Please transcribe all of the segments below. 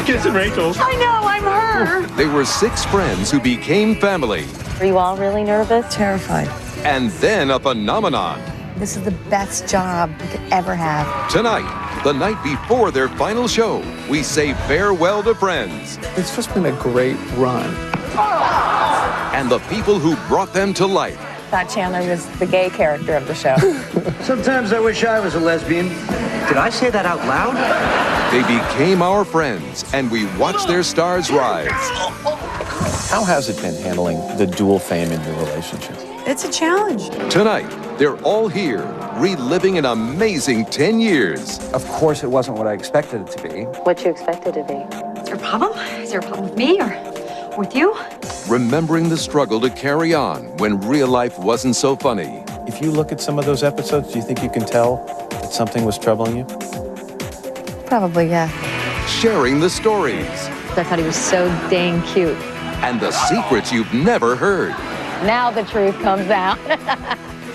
I'm kissing Rachel. I know, I'm her. They were 6 friends who became family. Are you all really nervous? Terrified. And then a phenomenon. This is the best job we could ever have. Tonight, the night before their final show, we say farewell to friends. It's just been a great run. And the people who brought them to life. Thought Chandler was the gay character of the show. Sometimes I wish I was a lesbian. Did I say that out loud? They became our friends, and we watched their stars rise. How has it been handling the dual fame in your relationship? It's a challenge. Tonight, they're all here, reliving an amazing 10 years. Of course, it wasn't what I expected it to be. What you expected it to be? Is there a problem? Is there a problem with me or with you? Remembering the struggle to carry on when real life wasn't so funny. If you look at some of those episodes, do you think you can tell that something was troubling you? Probably, yeah. Sharing the stories. I thought he was so dang cute. And the secrets you've never heard. Now the truth comes out.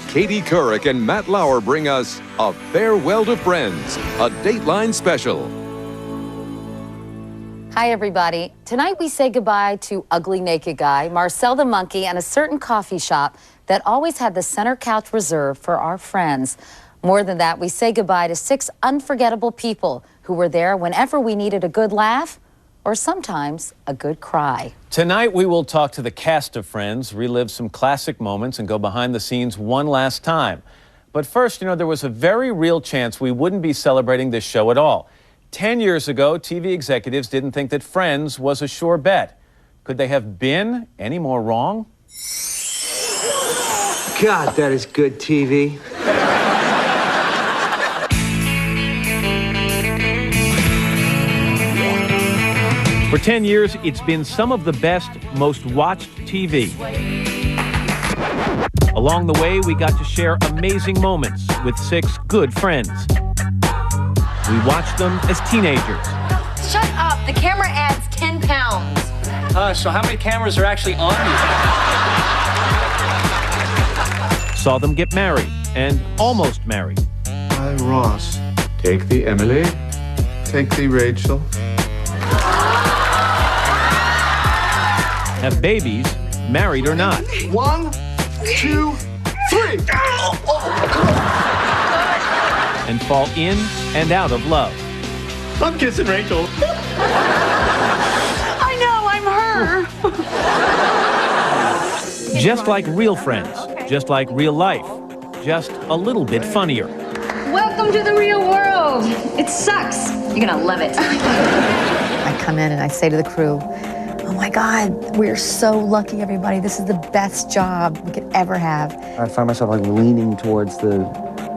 Katie Couric and Matt Lauer bring us A Farewell to Friends, a Dateline special. Hi, everybody. Tonight we say goodbye to Ugly Naked Guy, Marcel the Monkey, and a certain coffee shop that always had the center couch reserved for our friends. More than that, we say goodbye to 6 unforgettable people who were there whenever we needed a good laugh or sometimes a good cry. Tonight we will talk to the cast of Friends, relive some classic moments, and go behind the scenes one last time. But first, there was a very real chance we wouldn't be celebrating this show at all. 10 years ago, TV executives didn't think that Friends was a sure bet. Could they have been any more wrong? God, that is good TV. For 10 years, it's been some of the best, most watched TV. Along the way, we got to share amazing moments with 6 good friends. We watched them as teenagers. Shut up. The camera adds 10 pounds. So how many cameras are actually on you? Saw them get married and almost married. Hi, Ross. Take the Emily. Take the Rachel. Have babies, married or not. 1, 2, 3. And fall in and out of love. I'm kissing Rachel. I know, I'm her. Just like real friends, just like real life, just a little bit funnier. Welcome to the real world. It sucks. You're gonna love it. I come in and I say to the crew, oh my God, we're so lucky, everybody. This is the best job we could ever have. I find myself like leaning towards the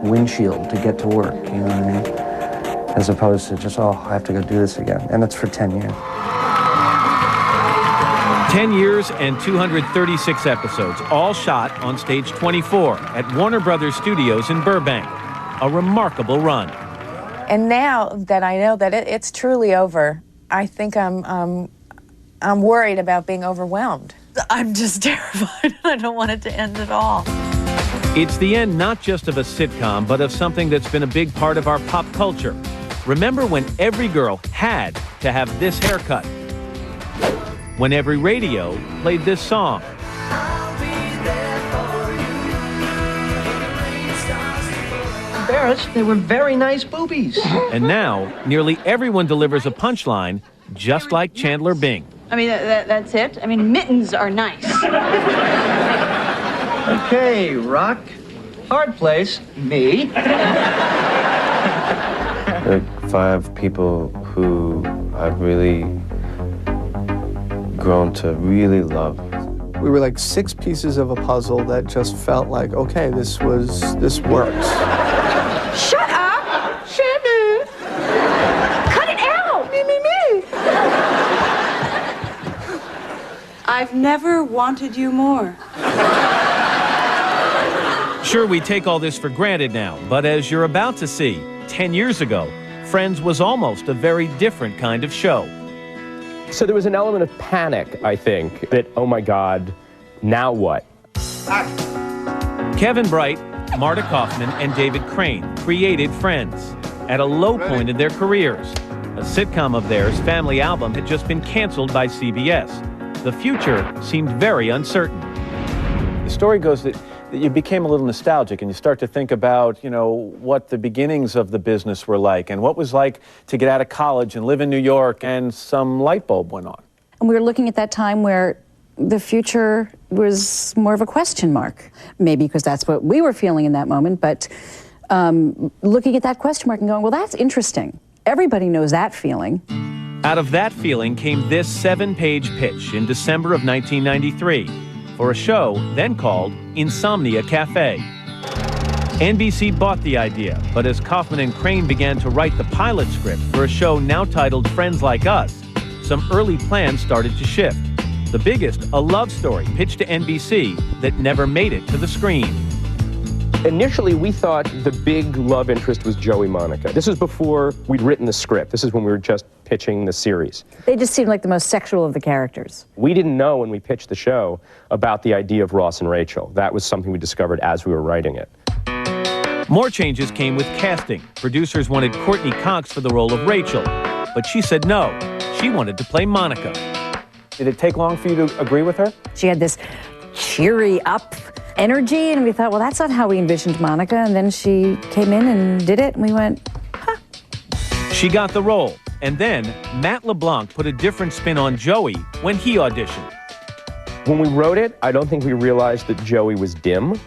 windshield to get to work, you know what I mean? As opposed to just, oh, I have to go do this again. And it's for 10 years. 10 years and 236 episodes, all shot on Stage 24 at Warner Brothers Studios in Burbank. A remarkable run. And now that I know that it's truly over, I think I'm worried about being overwhelmed. I'm just terrified. I don't want it to end at all. It's the end not just of a sitcom, but of something that's been a big part of our pop culture. Remember when every girl had to have this haircut? When every radio played this song? Embarrassed, they were very nice boobies. And now, nearly everyone delivers a punchline just like Chandler Bing. I mean, that's it. I mean, mittens are nice. Okay, Rock. Hard place. Me. There are 5 people who I've really grown to really love. We were like 6 pieces of a puzzle that just felt like, okay, this works. Shut up! Shut Cut it out! Me. I've never wanted you more. Sure, we take all this for granted now, but as you're about to see, 10 years ago, Friends was almost a very different kind of show. So there was an element of panic, I think, that, oh my God, now what? Kevin Bright, Marta Kaufman, and David Crane created Friends at a low point in their careers. A sitcom of theirs, Family Album, had just been canceled by CBS. The future seemed very uncertain. The story goes that you became a little nostalgic and you start to think about, what the beginnings of the business were like and what it was like to get out of college and live in New York, and some light bulb went on. And we were looking at that time where the future was more of a question mark. Maybe because that's what we were feeling in that moment, but looking at that question mark and going, well, that's interesting. Everybody knows that feeling. Out of that feeling came this 7-page pitch in December of 1993 for a show then called Insomnia Cafe. NBC bought the idea, but as Kaufman and Crane began to write the pilot script for a show now titled Friends Like Us, some early plans started to shift. The biggest, a love story pitched to NBC that never made it to the screen. Initially, we thought the big love interest was Joey Monica. This was before we'd written the script. This is when we were just pitching the series. They just seemed like the most sexual of the characters. We didn't know when we pitched the show about the idea of Ross and Rachel. That was something we discovered as we were writing it. More changes came with casting. Producers wanted Courtney Cox for the role of Rachel, but she said no. She wanted to play Monica. Did it take long for you to agree with her? She had this cheery up energy, and we thought, well, that's not how we envisioned Monica. And then she came in and did it, and we went, huh. She got the role, and then Matt LeBlanc put a different spin on Joey when he auditioned. When we wrote it, I don't think we realized that Joey was dim,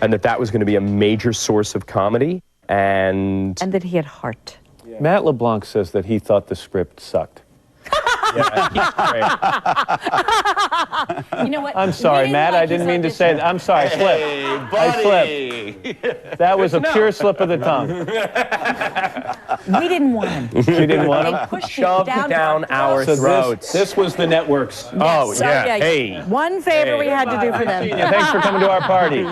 and that was going to be a major source of comedy, and that he had heart. Yeah. Matt LeBlanc says that he thought the script sucked. Yeah, You know what? I'm sorry, Matt. I didn't mean to say that. I'm sorry. I slipped. I slipped. That was a pure slip of the tongue. We didn't want him. You didn't want him? They pushed Shoved it down our throats. This was the network's. Yes. Oh, So, yeah. Hey. One favor we had to do for them. Yeah, thanks for coming to our party.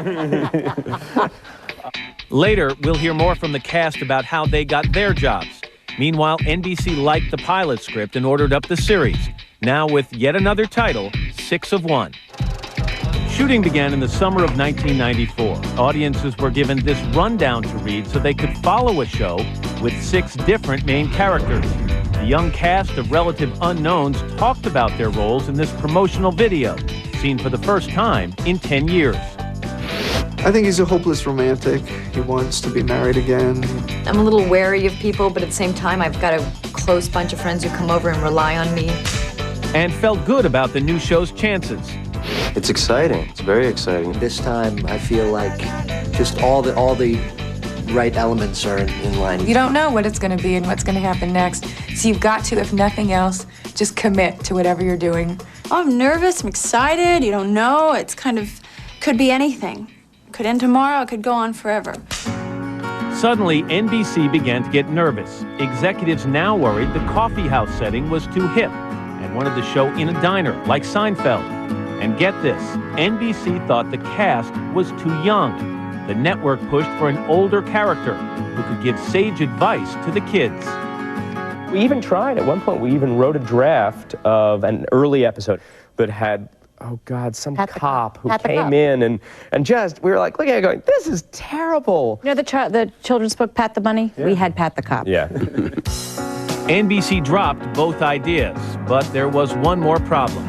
Later, we'll hear more from the cast about how they got their jobs. Meanwhile, NBC liked the pilot script and ordered up the series, now with yet another title, 6 of 1. Shooting began in the summer of 1994. Audiences were given this rundown to read so they could follow a show with 6 different main characters. The young cast of relative unknowns talked about their roles in this promotional video, seen for the first time in 10 years. I think he's a hopeless romantic. He wants to be married again. I'm a little wary of people, but at the same time, I've got a close bunch of friends who come over and rely on me. And felt good about the new show's chances. It's exciting. It's very exciting. This time, I feel like just all the right elements are in line. You don't know what it's going to be and what's going to happen next. So you've got to, if nothing else, just commit to whatever you're doing. Oh, I'm nervous. I'm excited. You don't know. It's could be anything. Could end tomorrow, it could go on forever. Suddenly, NBC began to get nervous. Executives now worried the coffee house setting was too hip and wanted the show in a diner, like Seinfeld. And get this, NBC thought the cast was too young. The network pushed for an older character who could give sage advice to the kids. We even tried, at one point, we even wrote a draft of an early episode that had, oh God, some cop who came in and just, we were like, looking at it going, this is terrible. You know the children's book, Pat the Bunny? Yeah. We had Pat the Cop. Yeah. NBC dropped both ideas, but there was one more problem.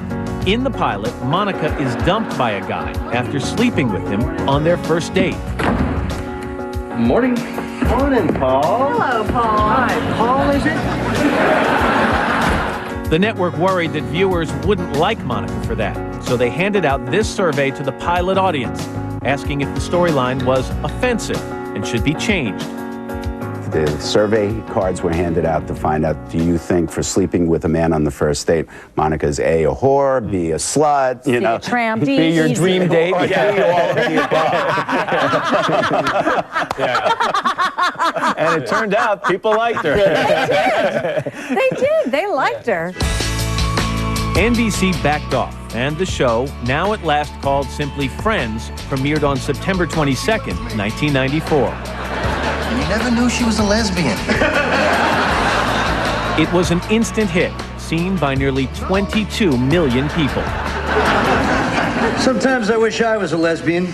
In the pilot, Monica is dumped by a guy after sleeping with him on their first date. Morning. Morning, Paul. Hello, Paul. Hi, Paul, is it? The network worried that viewers wouldn't like Monica for that, so they handed out this survey to the pilot audience, asking if the storyline was offensive and should be changed. The survey cards were handed out to find out, do you think for sleeping with a man on the first date, Monica's A, a whore, B, a slut, C, a tramp, D, be your easy. dream date? Or D, all of the above. Yeah. And it turned out people liked her. They did. They liked her. NBC backed off, and the show, now at last called simply Friends, premiered on September 22nd, 1994. You never knew she was a lesbian. It was an instant hit, seen by nearly 22 million people. Sometimes I wish I was a lesbian.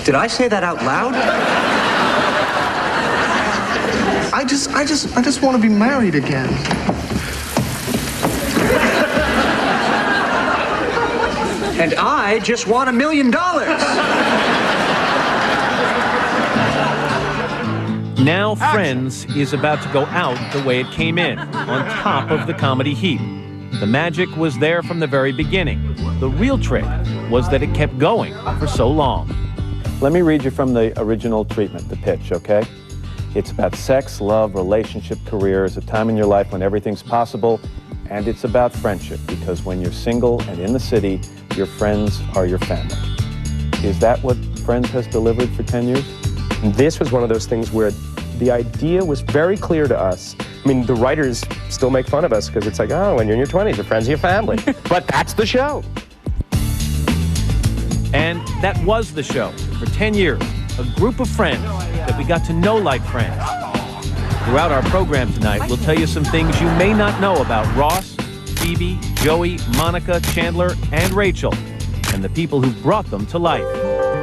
Did I say that out loud? I just want to be married again. And I just want $1 million. Now Friends is about to go out the way it came in, on top of the comedy heap. The magic was there from the very beginning. The real trick was that it kept going for so long. Let me read you from the original treatment, the pitch, okay? It's about sex, love, relationship, careers, a time in your life when everything's possible, and it's about friendship, because when you're single and in the city, your friends are your family. Is that what Friends has delivered for 10 years? This was one of those things where the idea was very clear to us. I mean, the writers still make fun of us because it's like, oh, when you're in your 20s, your friends are your family. But that's the show. And that was the show. For 10 years, a group of friends that we got to know like friends. Throughout our program tonight, we'll tell you some things you may not know about Ross, Phoebe, Joey, Monica, Chandler, and Rachel, and the people who brought them to life,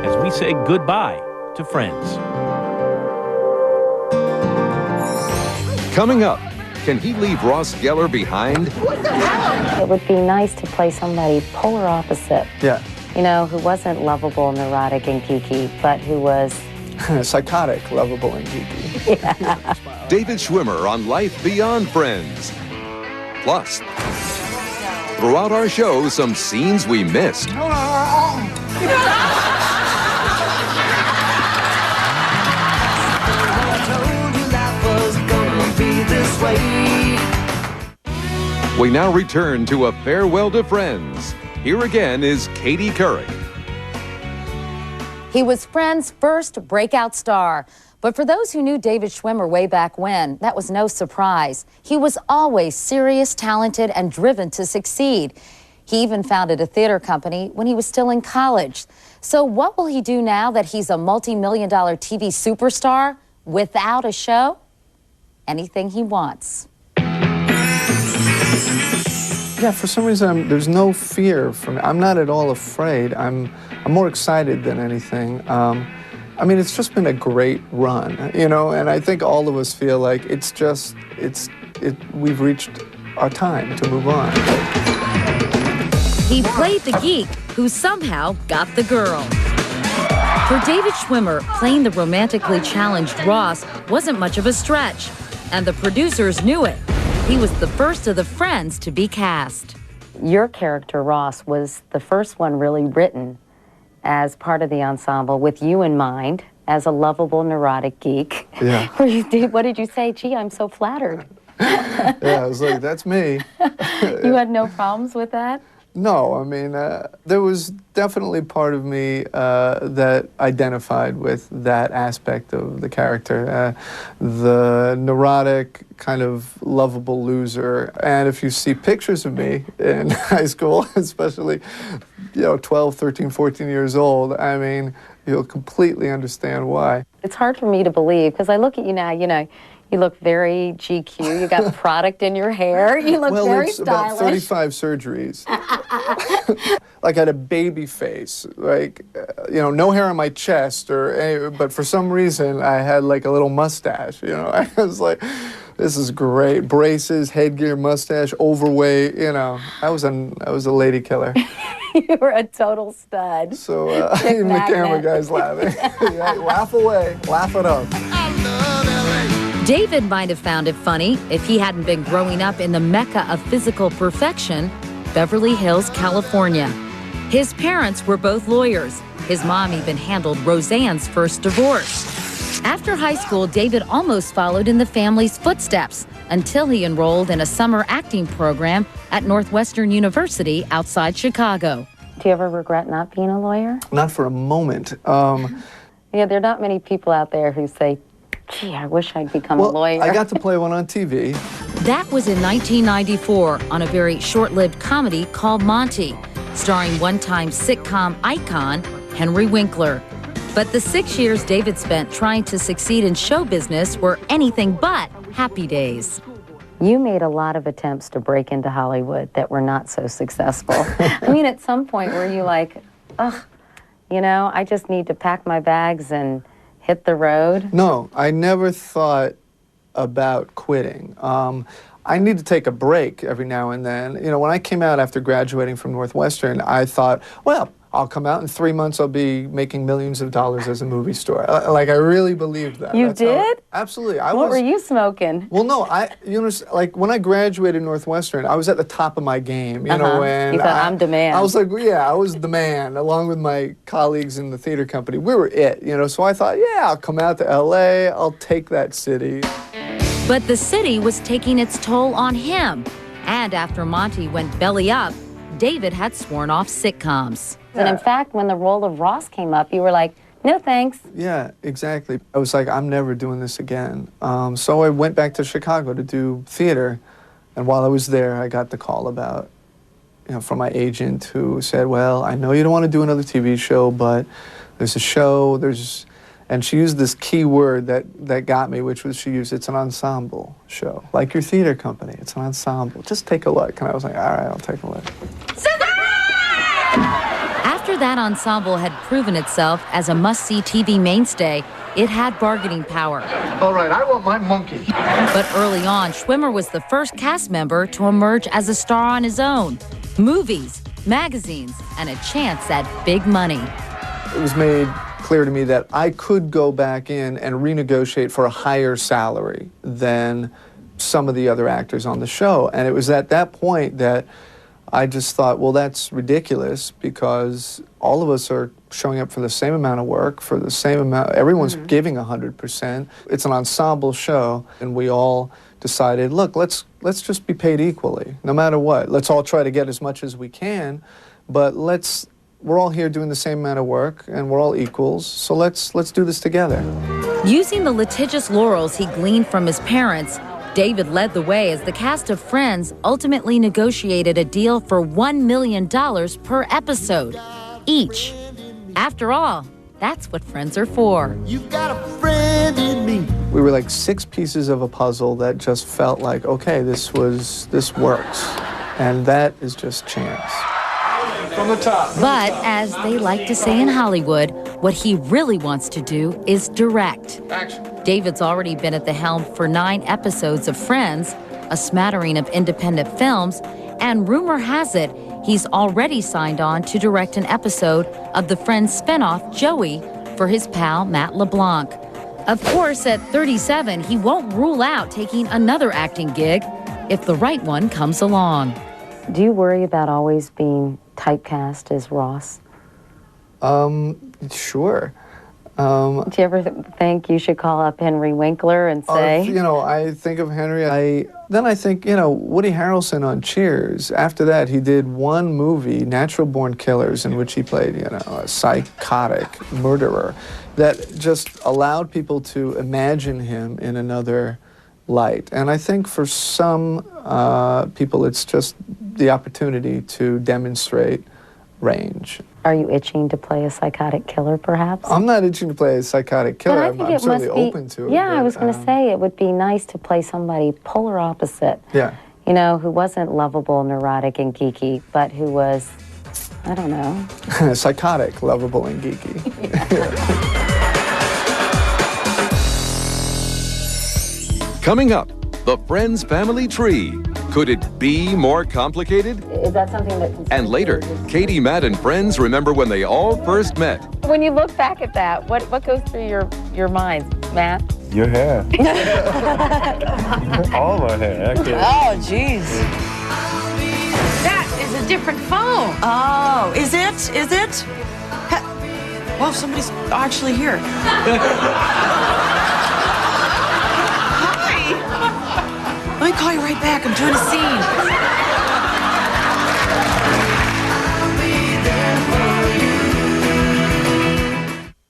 as we say goodbye to Friends. Coming up, can he leave Ross Geller behind? It would be nice to play somebody polar opposite. Yeah. You know, who wasn't lovable, neurotic, and geeky, but who was... psychotic, lovable, and geeky. Yeah. David Schwimmer on Life Beyond Friends. Plus, throughout our show, some scenes we missed. We now return to A Farewell to Friends. Here again is Katie Couric. He was Friends' first breakout star. But for those who knew David Schwimmer way back when, that was no surprise. He was always serious, talented, and driven to succeed. He even founded a theater company when he was still in college. So what will he do now that he's a multi-million-dollar TV superstar without a show? Anything he wants. Yeah, for some reason, there's no fear for me. I'm not at all afraid. I'm more excited than anything. I mean, it's just been a great run, you know, and I think all of us feel like we've reached our time to move on. He played the geek who somehow got the girl. For David Schwimmer, playing the romantically challenged Ross wasn't much of a stretch, and the producers knew it. He was the first of the Friends to be cast. Your character, Ross, was the first one really written as part of the ensemble with you in mind, as a lovable, neurotic geek. Yeah. What did you say? Gee, I'm so flattered. Yeah, I was like, that's me. You had no problems with that? No, I mean, there was definitely part of me that identified with that aspect of the character. The neurotic, kind of lovable loser. And if you see pictures of me in high school, especially, 12, 13, 14 years old, I mean, you'll completely understand why. It's hard for me to believe, because I look at you now, you look very GQ. You got product in your hair. You look very stylish. Well, it's about 35 surgeries. Like I had a baby face, like, no hair on my chest, but for some reason I had like a little mustache, I was like, this is great. Braces, headgear, mustache, overweight, I was a lady killer. You were a total stud. So even the camera guy's laughing. Yeah, laugh away, laugh it up. David might have found it funny if he hadn't been growing up in the mecca of physical perfection, Beverly Hills, California. His parents were both lawyers. His mom even handled Roseanne's first divorce. After high school, David almost followed in the family's footsteps until he enrolled in a summer acting program at Northwestern University outside Chicago. Do you ever regret not being a lawyer? Not for a moment. Yeah, there are not many people out there who say, gee, I wish I'd become a lawyer. I got to play one on TV. That was in 1994 on a very short-lived comedy called Monty, starring one-time sitcom icon Henry Winkler. But the 6 years David spent trying to succeed in show business were anything but happy days. You made a lot of attempts to break into Hollywood that were not so successful. I mean, at some point were you like, ugh, I just need to pack my bags and hit the road? No, I never thought about quitting. I need to take a break every now and then. You know, when I came out after graduating from Northwestern, I thought, well, I'll come out in 3 months, I'll be making millions of dollars as a movie star. Like, I really believed that. You did? Absolutely. What were you smoking? Well, no, you know, like when I graduated Northwestern, I was at the top of my game, you know, and you thought, I'm the man. I was like, yeah, I was the man, along with my colleagues in the theater company. We were it, you know, so I thought, yeah, I'll come out to LA, I'll take that city. But the city was taking its toll on him. And after Monty went belly up, David had sworn off sitcoms. And in fact, when the role of Ross came up, you were like, no thanks. Yeah, exactly. I was like, I'm never doing this again. So I went back to Chicago to do theater. And while I was there, I got the call about, you know, from my agent who said, well, I know you don't want to do another TV show, but there's a show, and she used this key word that got me, which was it's an ensemble show. Like your theater company, it's an ensemble. Just take a look. And I was like, all right, I'll take a look. After that ensemble had proven itself as a must-see TV mainstay, it had bargaining power. All right, I want my monkey. But early on, Schwimmer was the first cast member to emerge as a star on his own. Movies, magazines, and a chance at big money. It was made clear to me that I could go back in and renegotiate for a higher salary than some of the other actors on the show. And it was at that point that I just thought, well, that's ridiculous because all of us are showing up for the same amount of work, for the same amount, everyone's giving 100%. It's an ensemble show, and we all decided, look, let's just be paid equally, no matter what. Let's all try to get as much as we can, but we're all here doing the same amount of work, and we're all equals, so let's do this together. Using the litigious laurels he gleaned from his parents, David led the way as the cast of Friends ultimately negotiated a deal for $1 million per episode, each. After all, that's what friends are for. You've got a friend in me. We were like 6 pieces of a puzzle that just felt like, okay, this works. And that is just chance. From the top. But as they like to say in Hollywood, what he really wants to do is direct. Action. David's already been at the helm for 9 episodes of Friends, a smattering of independent films, and rumor has it he's already signed on to direct an episode of the Friends spinoff, Joey, for his pal Matt LeBlanc. Of course, at 37, he won't rule out taking another acting gig if the right one comes along. Do you worry about always being typecast as Ross? Sure. Do you ever think you should call up Henry Winkler and say? You know, I think of Henry. Then I think, you know, Woody Harrelson on Cheers. After that, he did one movie, Natural Born Killers, in which he played, you know, a psychotic murderer that just allowed people to imagine him in another light. And I think for some people, it's just the opportunity to demonstrate range. Are you itching to play a psychotic killer, perhaps? I'm not itching to play a psychotic killer. I think I'm certainly open to it. Yeah, but, I was going to say it would be nice to play somebody polar opposite. Yeah. You know, who wasn't lovable, neurotic, and geeky, but who was, I don't know. Psychotic, lovable, and geeky. Coming up, the Friends family tree. Could it be more complicated? Is that something that... And later, Katie, Matt, and friends remember when they all first met. When you look back at that, what goes through your mind, Matt? Your hair. All my hair, actually. Oh, jeez. That is a different phone. Oh, is it? Is it? Well, somebody's actually here. Let me call you right back. I'm doing a scene.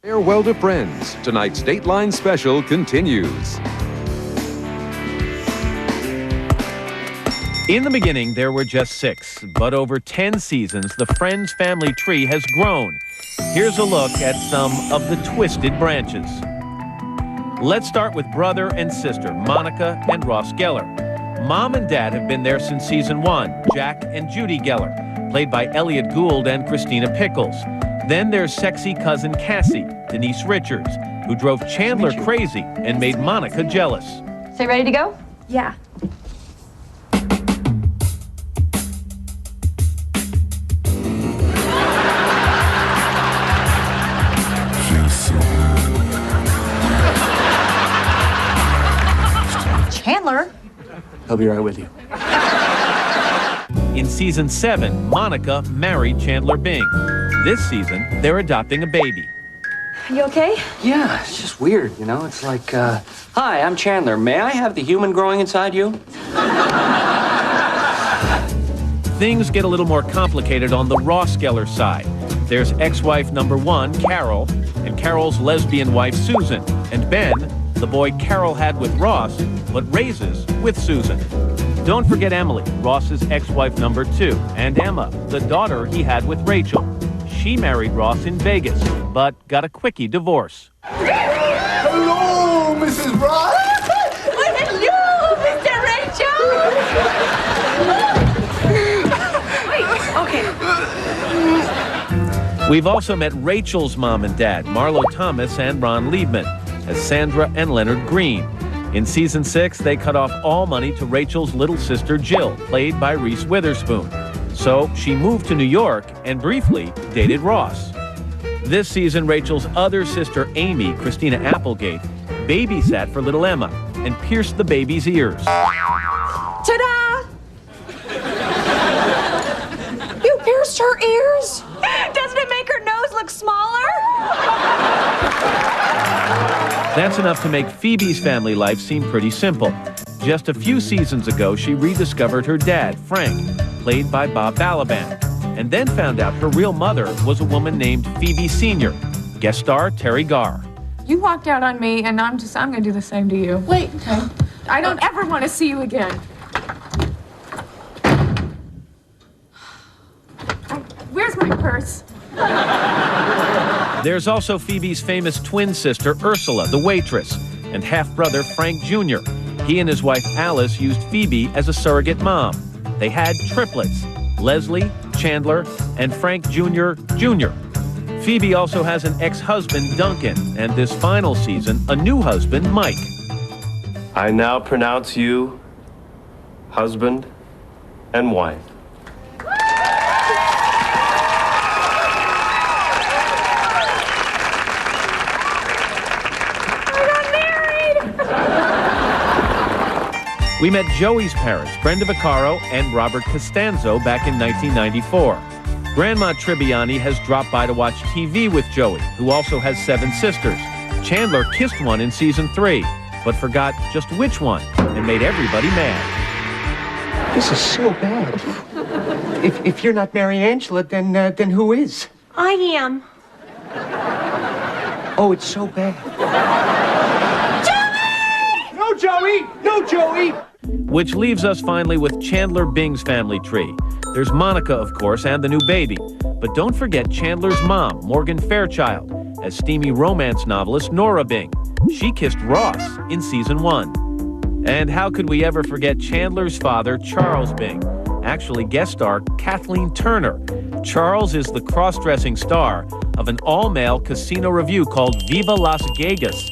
Farewell to Friends. Tonight's Dateline special continues. In the beginning, there were just 6, but over 10 seasons, the Friends family tree has grown. Here's a look at some of the twisted branches. Let's start with brother and sister, Monica and Ross Geller. Mom and Dad have been there since season 1, Jack and Judy Geller, played by Elliot Gould and Christina Pickles. Then there's sexy cousin Cassie, Denise Richards, who drove Chandler crazy and made Monica jealous. So you ready to go? Yeah. Chandler? I'll be right with you. In season 7, Monica married Chandler Bing. This season, they're adopting a baby. You okay? Yeah, it's just weird, you know? It's like, hi, I'm Chandler. May I have the human growing inside you? Things get a little more complicated on the Ross Geller side. There's ex-wife number 1, Carol, and Carol's lesbian wife, Susan, and Ben, the boy Carol had with Ross, but raises with Susan. Don't forget Emily, Ross's ex-wife number 2, and Emma, the daughter he had with Rachel. She married Ross in Vegas, but got a quickie divorce. Hello, Mrs. Ross. Look at you, Mr. Rachel! Wait, okay. We've also met Rachel's mom and dad, Marlo Thomas and Ron Liebman, as Sandra and Leonard Green. In season 6, they cut off all money to Rachel's little sister Jill, played by Reese Witherspoon. So she moved to New York and briefly dated Ross. This season, Rachel's other sister Amy, Christina Applegate, babysat for little Emma and pierced the baby's ears. Ta-da! You pierced her ears? Doesn't it make her nose look smaller? That's enough to make Phoebe's family life seem pretty simple. Just a few seasons ago, she rediscovered her dad, Frank, played by Bob Balaban, and then found out her real mother was a woman named Phoebe Sr., guest star Terry Garr. You walked out on me, and I'm gonna do the same to you. Wait. Okay. I don't ever want to see you again. Where's my purse? There's also Phoebe's famous twin sister, Ursula, the waitress, and half-brother Frank Jr. He and his wife Alice used Phoebe as a surrogate mom. They had triplets, Leslie, Chandler, and Frank Jr. Jr. Phoebe also has an ex-husband, Duncan, and this final season, a new husband, Mike. I now pronounce you husband and wife. We met Joey's parents, Brenda Vaccaro and Robert Costanzo, back in 1994. Grandma Tribbiani has dropped by to watch TV with Joey, who also has 7 sisters. Chandler kissed one in season 3, but forgot just which one and made everybody mad. This is so bad. If you're not Mary Angela, then who is? I am. Oh, it's so bad. No, Joey! No, Joey! Which leaves us finally with Chandler Bing's family tree. There's Monica, of course, and the new baby. But don't forget Chandler's mom, Morgan Fairchild, as steamy romance novelist Nora Bing. She kissed Ross in season 1. And how could we ever forget Chandler's father, Charles Bing? Actually, guest star Kathleen Turner. Charles is the cross-dressing star of an all-male casino revue called Viva Las Vegas.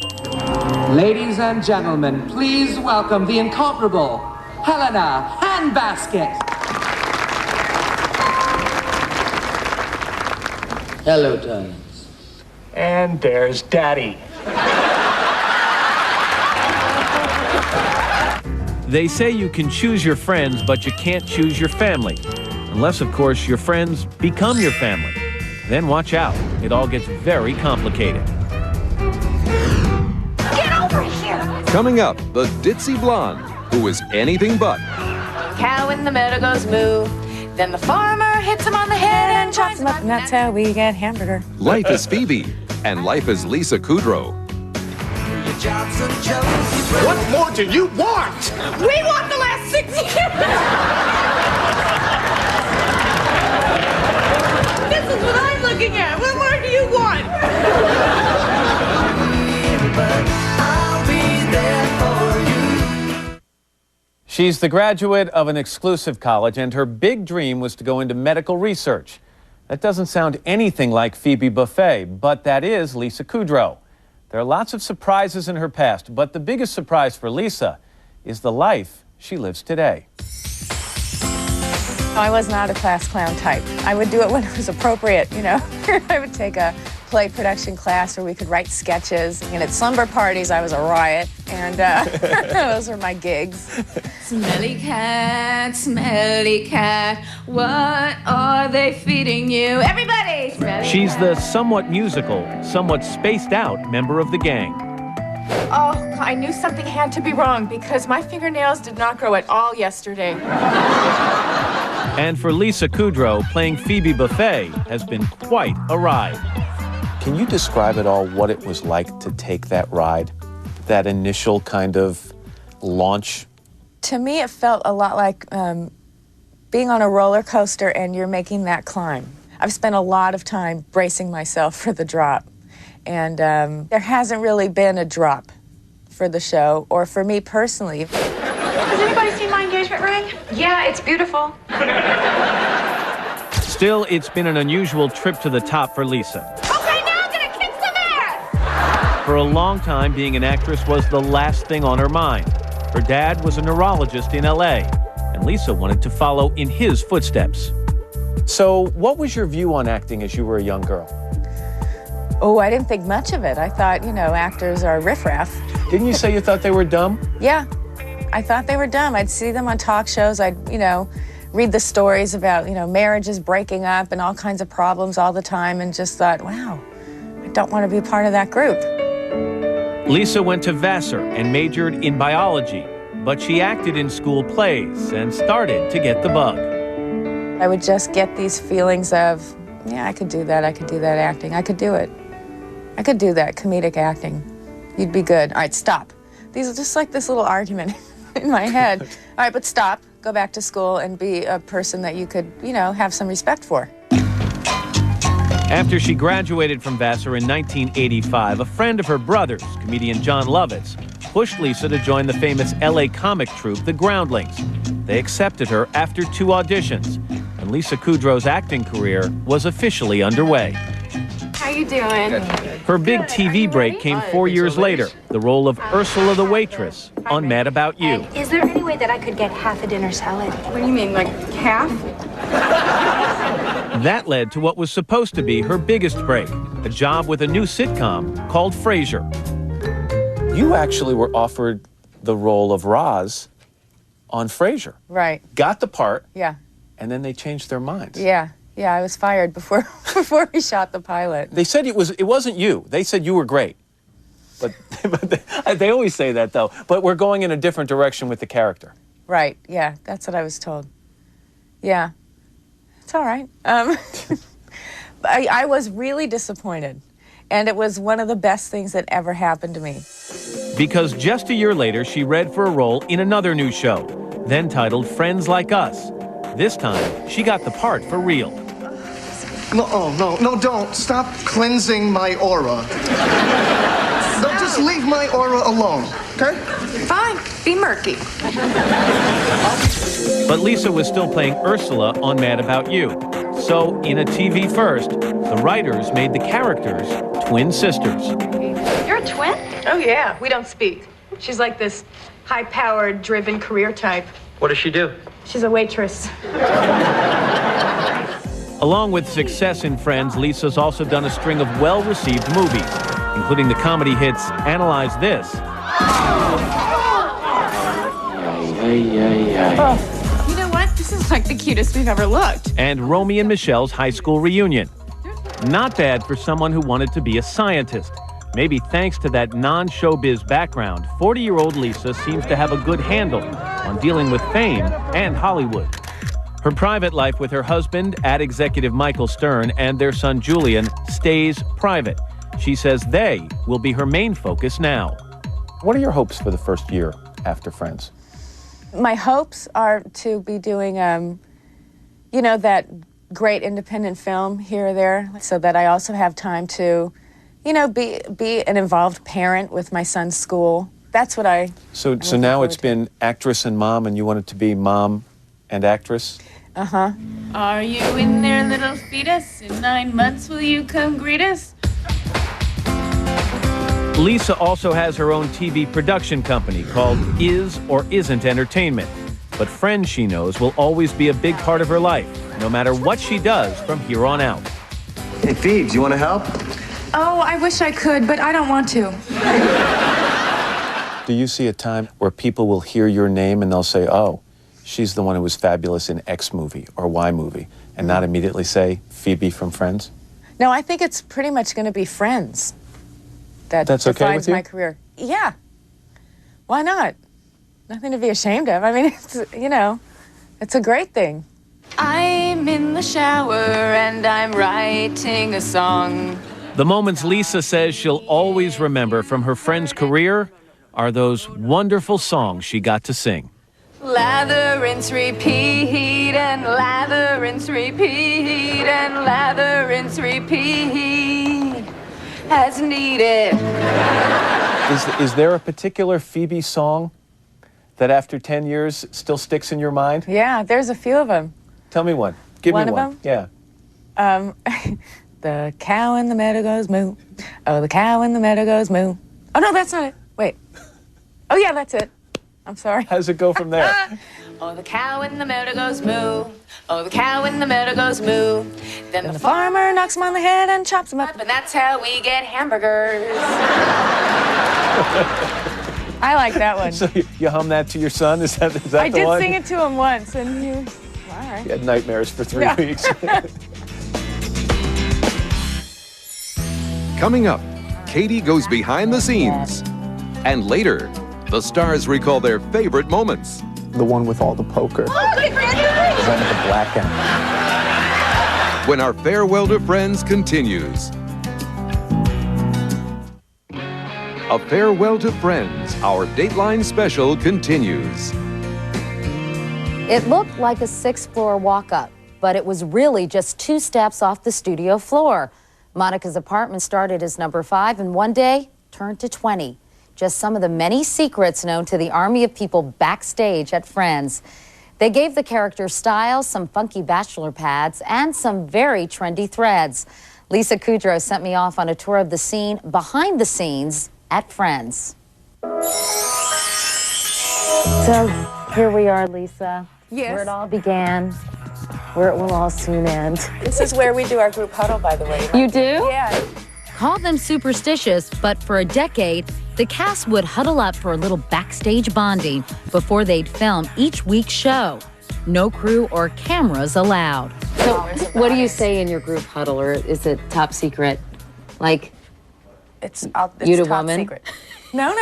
Ladies and gentlemen, please welcome the incomparable Helena Handbasket. Hello, darlings. And there's Daddy. They say you can choose your friends, but you can't choose your family. Unless, of course, your friends become your family. Then watch out. It all gets very complicated. Get over here! Coming up, the ditzy blonde, who is anything but. Cow in the meadow goes moo. Then the farmer hits him on the head and chops him up, and that's how we get hamburger. Life is Phoebe, and life is Lisa Kudrow. What more do you want? We want the last 6 years! This is what I'm looking at. What more do you want? She's the graduate of an exclusive college, and her big dream was to go into medical research. That doesn't sound anything like Phoebe Buffay, but that is Lisa Kudrow. There are lots of surprises in her past, but the biggest surprise for Lisa is the life she lives today. I was not a class clown type. I would do it when it was appropriate, you know. I would take a play production class where we could write sketches. And at slumber parties, I was a riot. And those were my gigs. Smelly cat, what are they feeding you? Everybody! Smelly She's cat. the somewhat musical, somewhat spaced out member of the gang. Oh, I knew something had to be wrong because my fingernails did not grow at all yesterday. And for Lisa Kudrow, playing Phoebe Buffet has been quite a ride. Can you describe at all what it was like to take that ride? That initial kind of launch? To me, it felt a lot like being on a roller coaster and you're making that climb. I've spent a lot of time bracing myself for the drop. And there hasn't really been a drop for the show, or for me personally. Has anybody seen my engagement ring? Yeah, it's beautiful. Still, it's been an unusual trip to the top for Lisa. Okay, now I'm gonna kick some ass! For a long time, being an actress was the last thing on her mind. Her dad was a neurologist in LA, and Lisa wanted to follow in his footsteps. So, what was your view on acting as you were a young girl? Oh, I didn't think much of it. I thought, you know, actors are riffraff. Didn't you say you thought they were dumb? Yeah, I thought they were dumb. I'd see them on talk shows. I'd, you know, read the stories about, you know, marriages breaking up and all kinds of problems all the time and just thought, wow, I don't want to be part of that group. Lisa went to Vassar and majored in biology, but she acted in school plays and started to get the bug. I would just get these feelings of, yeah, I could do that acting. I could do it. I could do that, comedic acting. You'd be good. All right, stop. These are just like this little argument in my head. All right, but stop. Go back to school and be a person that you could, you know, have some respect for. After she graduated from Vassar in 1985, a friend of her brother's, comedian John Lovitz, pushed Lisa to join the famous LA comic troupe, The Groundlings. They accepted her after 2 auditions, and Lisa Kudrow's acting career was officially underway. How you doing? Her big TV break came 4 years later, the role of Ursula the waitress on Mad About You. Is there any way that I could get half a dinner salad? What do you mean, like half? That led to what was supposed to be her biggest break, a job with a new sitcom called Frasier. You actually were offered the role of Roz on Frasier. Right. Got the part. Yeah. And then they changed their minds. Yeah. Yeah, I was fired before we shot the pilot. They said it wasn't you. They said you were great. But they always say that, though. But we're going in a different direction with the character. Right, yeah, that's what I was told. Yeah, it's all right. I was really disappointed, and it was one of the best things that ever happened to me. Because just a year later, she read for a role in another new show, then titled Friends Like Us. This time, she got the part for real. No, don't. Stop cleansing my aura. No, just leave my aura alone, okay? Fine, be murky. But Lisa was still playing Ursula on Mad About You. So, in a TV first, the writers made the characters twin sisters. You're a twin? Oh, yeah, we don't speak. She's like this high-powered, driven career type. What does she do? She's a waitress. Along with success in Friends, Lisa's also done a string of well-received movies, including the comedy hits Analyze This. Oh, you know what? This is like the cutest we've ever looked. And Romy and Michelle's high school reunion. Not bad for someone who wanted to be a scientist. Maybe thanks to that non-showbiz background, 40-year-old Lisa seems to have a good handle on dealing with fame and Hollywood. Her private life with her husband, ad executive Michael Stern, and their son Julian stays private. She says they will be her main focus now. What are your hopes for the first year after Friends? My hopes are to be doing, you know, that great independent film here or there, so that I also have time to, you know, be an involved parent with my son's school. That's what I... So now it's been actress and mom, and you want it to be mom and actress? Uh-huh. Are you in there, little fetus? In 9 months will you come greet us? Lisa also has her own TV production company called Is or Isn't Entertainment. But Friends, she knows, will always be a big part of her life, no matter what she does from here on out. Hey, Phoebes, you want to help? Oh, I wish I could, but I don't want to. Do you see a time where people will hear your name and they'll say, oh, she's the one who was fabulous in X movie or Y movie, and not immediately say Phoebe from Friends? No, I think it's pretty much going to be Friends that That's okay defines with you? my career. Yeah. Why not? Nothing to be ashamed of. I mean, it's, you know, it's a great thing. I'm in the shower and I'm writing a song. The moments Lisa says she'll always remember from her Friends' career are those wonderful songs she got to sing. Lather, rinse, repeat, and lather, rinse, repeat, and lather, rinse, repeat, as needed. Is there a particular Phoebe song that after 10 years still sticks in your mind? Yeah, there's a few of them. Tell me one. Give One me of one. them? Yeah. The cow in the meadow goes moo. Oh, the cow in the meadow goes moo. Oh, no, that's not it. Wait. Oh, yeah, that's it. I'm sorry. How does it go from there? Oh, the cow in the meadow goes moo. Oh, the cow in the meadow goes moo. Then the farmer knocks him on the head and chops him up, and that's how we get hamburgers. I like that one. So you hum that to your son? Is that I the did one? sing it to him once, and he was, all right. He had nightmares for 3 weeks. Coming up, Katie goes behind the scenes. And later, the stars recall their favorite moments. The one with all the poker. The one with the black guy. When our farewell to Friends continues. A Farewell to Friends, our Dateline special continues. It looked like a 6th-floor walk-up, but it was really just 2 steps off the studio floor. Monica's apartment started as number 5 and one day turned to 20. Just some of the many secrets known to the army of people backstage at Friends. They gave the character style, some funky bachelor pads, and some very trendy threads. Lisa Kudrow sent me off on a tour of the scene behind the scenes at Friends. So here we are, Lisa. Yes. Where it all began, where it will all soon end. This is where we do our group huddle, by the way. You do? Yeah. Call them superstitious, but for a decade, the cast would huddle up for a little backstage bonding before they'd film each week's show. No crew or cameras allowed. So what do you say in your group huddle, or is it top secret? Like, It's you the top woman? secret. No,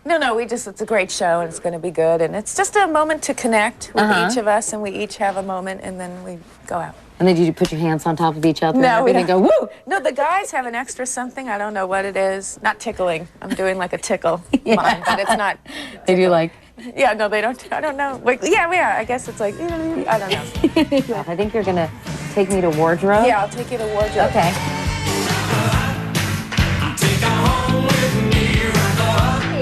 it's a great show, and it's going to be good, and it's just a moment to connect with each of us, and we each have a moment, and then we go out. And then you put your hands on top of each other No, and go, woo! No, the guys have an extra something. I don't know what it is. Not tickling. I'm doing like a tickle, mine, but it's not. They do like. Yeah, no, they don't. I don't know. Like, yeah, I guess it's like, I don't know. I think you're going to take me to wardrobe. Yeah, I'll take you to wardrobe. Okay.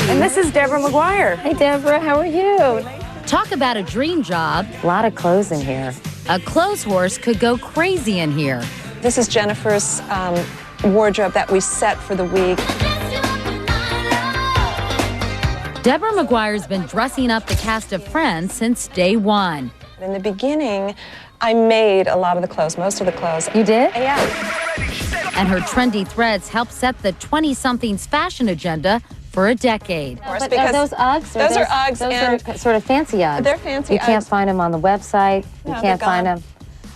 And this is Deborah McGuire. Hey, Deborah, how are you? Talk about a dream job. A lot of clothes in here. A clothes horse could go crazy in here. This is Jennifer's wardrobe that we set for the week. Deborah McGuire's been dressing up the cast of Friends since day one. In the beginning, I made a lot of the clothes, most of the clothes. You did? Yeah. And her trendy threads helped set the 20-somethings fashion agenda for a decade. But are those Uggs? Those are Uggs. Those are sort of fancy Uggs. They're fancy You can't Uggs. find them on the website. No, You can't they're find gone. them.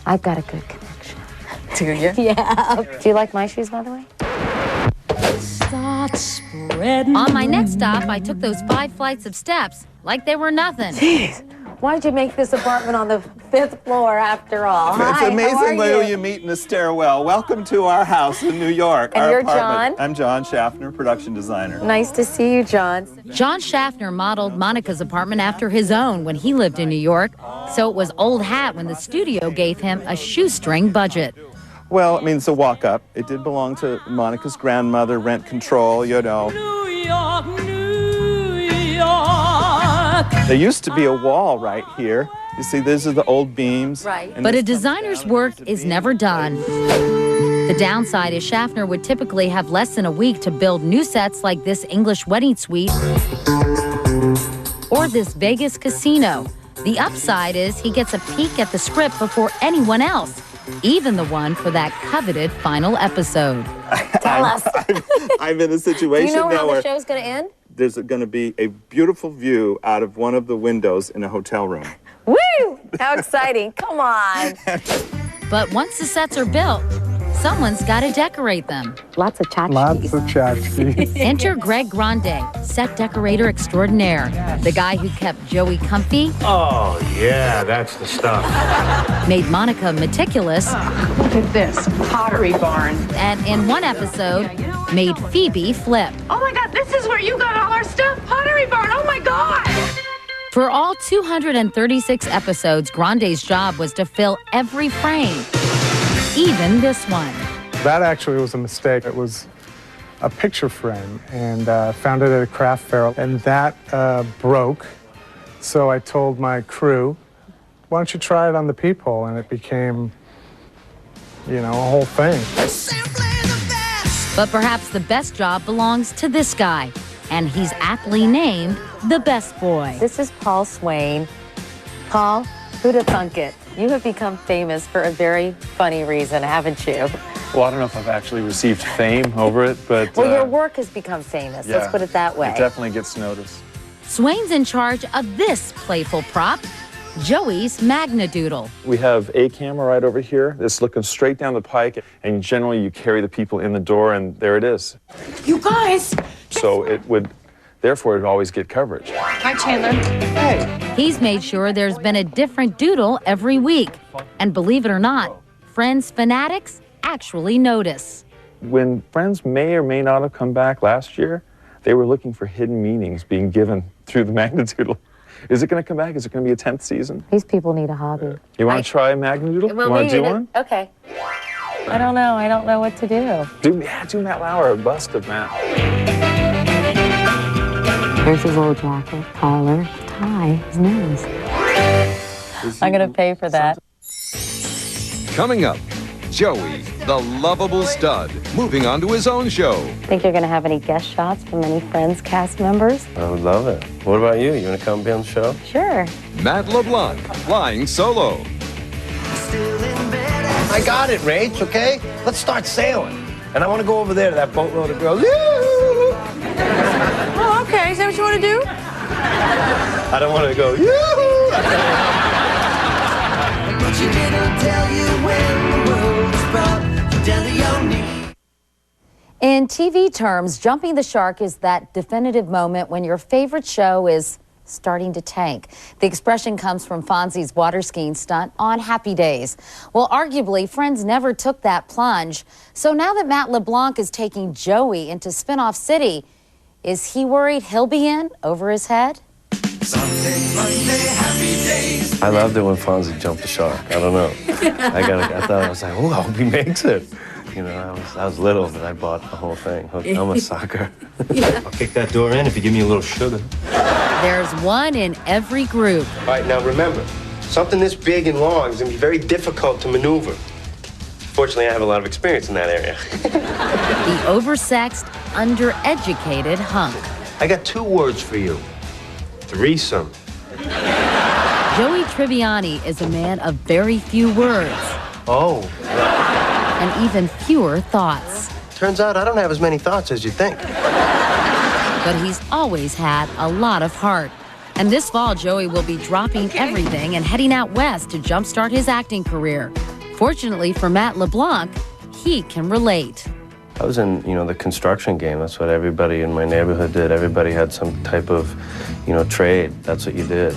I've got a good connection. Do you? Yeah. Do you like my shoes, by the way? On my next stop, I took those 5 flights of steps like they were nothing. Jeez. Why did you make this apartment on the 5th floor after all? It's Hi, amazing how are who you meet in the stairwell. Welcome to our house in New York. And our you're apartment. John? I'm John Schaffner, production designer. Nice to see you, John. John Schaffner modeled Monica's apartment after his own when he lived in New York, so it was old hat when the studio gave him a shoestring budget. Well, I mean, it's a walk-up. It did belong to Monica's grandmother, rent control, you know. New York, New York. There used to be a wall right here. You see, these are the old beams. Right. And But this a designer's work is never done. The downside is Schaffner would typically have less than a week to build new sets like this English wedding suite or this Vegas casino. The upside is he gets a peek at the script before anyone else, even the one for that coveted final episode. Tell us. I'm in a situation Do you know now how where the show's going to end? there's going to be a beautiful view out of one of the windows in a hotel room. Woo! How exciting. Come on. But once the sets are built, someone's got to decorate them. Lots of tchotchkes. Lots of tchotchkes. Enter Greg Grande, set decorator extraordinaire, the guy who kept Joey comfy. Oh, yeah, that's the stuff. Made Monica meticulous. Look at this pottery barn. And in one episode, made Phoebe flip. Oh my God, this is where you got all our stuff? Pottery barn, oh my God! For all 236 episodes, Grande's job was to fill every frame, even this one. That actually was a mistake. It was a picture frame, and found it at a craft fair, and that broke. So I told my crew, why don't you try it on the peephole? And it became, you know, a whole thing. But perhaps the best job belongs to this guy, and he's aptly named the best boy. This is Paul Swain. Paul, who'd have thunk it? You have become famous for a very funny reason, haven't you? Well, I don't know if I've actually received fame over it, but... Well, your work has become famous. Yeah, let's put it that way. It definitely gets noticed. Swain's in charge of this playful prop, Joey's Magnadoodle. We have a camera right over here that's looking straight down the pike, and generally you carry the people in the door, and there it is. You guys! So it would, therefore, it would always get coverage. Hi, Chandler. Hey. He's made sure there's been a different doodle every week. And believe it or not, Friends fanatics actually notice. When Friends may or may not have come back last year, they were looking for hidden meanings being given through the Magnadoodle. Is it going to come back? Is it going to be a 10th season? These people need a hobby. You want to try Magnadoodle? Well, you want to do one? Okay. I don't know. I don't know what to do. Do Matt Lauer, a bust of Matt. Here's his little jacket, collar, tie, his nose. I'm going to pay for that. Coming up, Joey, the lovable stud, moving on to his own show. Think you're going to have any guest shots from any Friends cast members? I would love it. What about you? You want to come be on the show? Sure. Matt LeBlanc, flying solo. I got it, Rach, okay? Let's start sailing. And I want to go over there to that boatload of girls. Oh, okay. Is that what you want to do? I don't want to go, yoo-hoo! But she didn't tell you when the world was brought down to your knees. In TV terms, jumping the shark is that definitive moment when your favorite show is starting to tank. The expression comes from Fonzie's water skiing stunt on Happy Days. Well, arguably, Friends never took that plunge. So now that Matt LeBlanc is taking Joey into Spinoff City, is he worried he'll be in over his head? Sunday, Monday, happy days. I loved it when Fonzie jumped the shark. I don't know. I was like, oh, I hope he makes it. You know, I was little, but I bought the whole thing. I'm a sucker. I'll kick that door in if you give me a little sugar. There's one in every group. All right, now remember, something this big and long is going to be very difficult to maneuver. Fortunately, I have a lot of experience in that area. The oversexed, undereducated hunk. I got 2 words for you. Threesome. Joey Tribbiani is a man of very few words. Oh. And even fewer thoughts. Turns out I don't have as many thoughts as you think. But he's always had a lot of heart. And this fall, Joey will be dropping everything and heading out west to jumpstart his acting career. Fortunately for Matt LeBlanc, he can relate. I was in, the construction game. That's what everybody in my neighborhood did. Everybody had some type of, trade. That's what you did.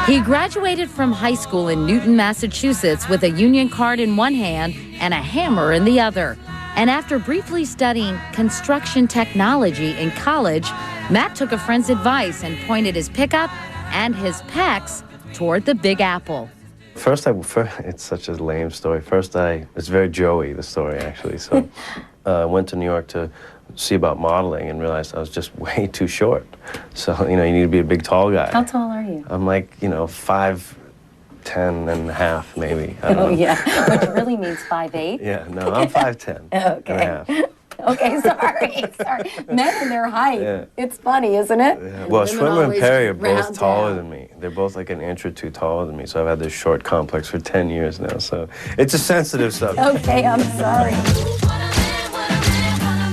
He graduated from high school in Newton, Massachusetts with a union card in one hand and a hammer in the other. And after briefly studying construction technology in college, Matt took a friend's advice and pointed his pickup and his pecs toward the Big Apple. First, it's such a lame story. It's very Joey, the story, actually. So I went to New York to see about modeling and realized I was just way too short. So, you need to be a big, tall guy. How tall are you? I'm like, 5'8", 5'10" and a half, maybe. I don't know. yeah, which really means 5'8". Yeah, no, I'm 5'10" Okay. and a half. Okay, sorry. Men and their height. Yeah. It's funny, isn't it? Yeah. Well, Swimmer and Perry are both taller than me. They're both like an inch or two taller than me, so I've had this short complex for 10 years now, so it's a sensitive subject. Okay, I'm sorry.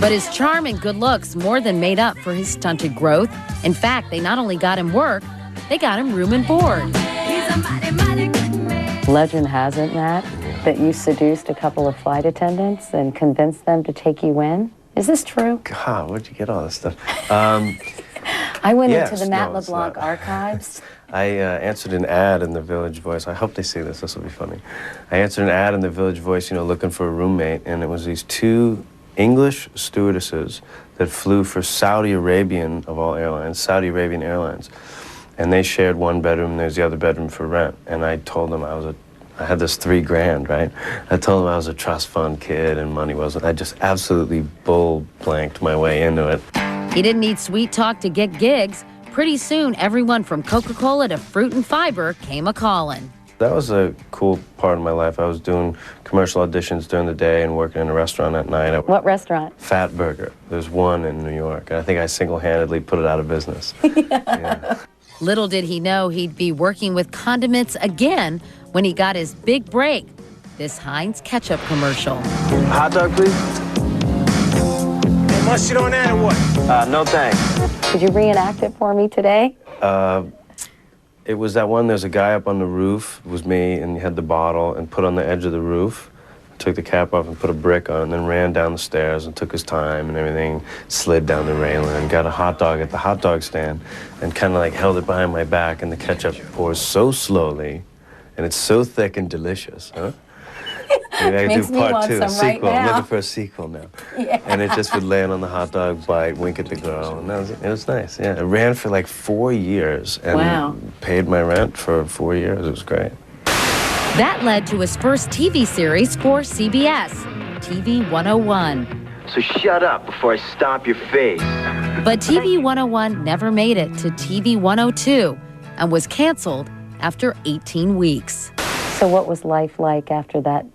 But his charm and good looks more than made up for his stunted growth. In fact, they not only got him work, they got him room and board. Legend has it, Matt, that you seduced a couple of flight attendants and convinced them to take you in. Is this true? God, where'd you get all this stuff? I went into the Matt LeBlanc archives. I answered an ad in the Village Voice. I hope they see this. This will be funny. I answered an ad in the Village Voice, you know, looking for a roommate, and it was these two English stewardesses that flew for Saudi Arabian, of all airlines, Saudi Arabian Airlines. And they shared one bedroom, and there's the other bedroom for rent. And I told them I had this $3,000, right? I told them I was a trust fund kid and money wasn't. I just absolutely bull blanked my way into it. He didn't need sweet talk to get gigs. Pretty soon, everyone from Coca-Cola to Fruit and Fiber came a-calling. That was a cool part of my life. I was doing commercial auditions during the day and working in a restaurant at night. What restaurant? Fat Burger. There's one in New York. And I think I single-handedly put it out of business. Yeah. Little did he know he'd be working with condiments again when he got his big break. This Heinz ketchup commercial. Hot dog, please. Hey, mustard on that or what? No thanks. Could you reenact it for me today? It was that one, there's a guy up on the roof, it was me, and he had the bottle and put on the edge of the roof, took the cap off and put a brick on, and then ran down the stairs and took his time and everything, slid down the railing and got a hot dog at the hot dog stand and kind of like held it behind my back, and the ketchup pours so slowly and it's so thick and delicious, huh? Maybe I Makes do me part want two, some a sequel. right I'm now. looking for a sequel now. Yeah. And it just would land on the hot dog, bite, wink at the girl, and it was nice. Yeah, it ran for like 4 years and Wow. paid my rent for 4 years. It was great. That led to his first TV series for CBS, TV 101. So shut up before I stomp your face. But TV 101 never made it to TV 102 and was canceled after 18 weeks. So what was life like after that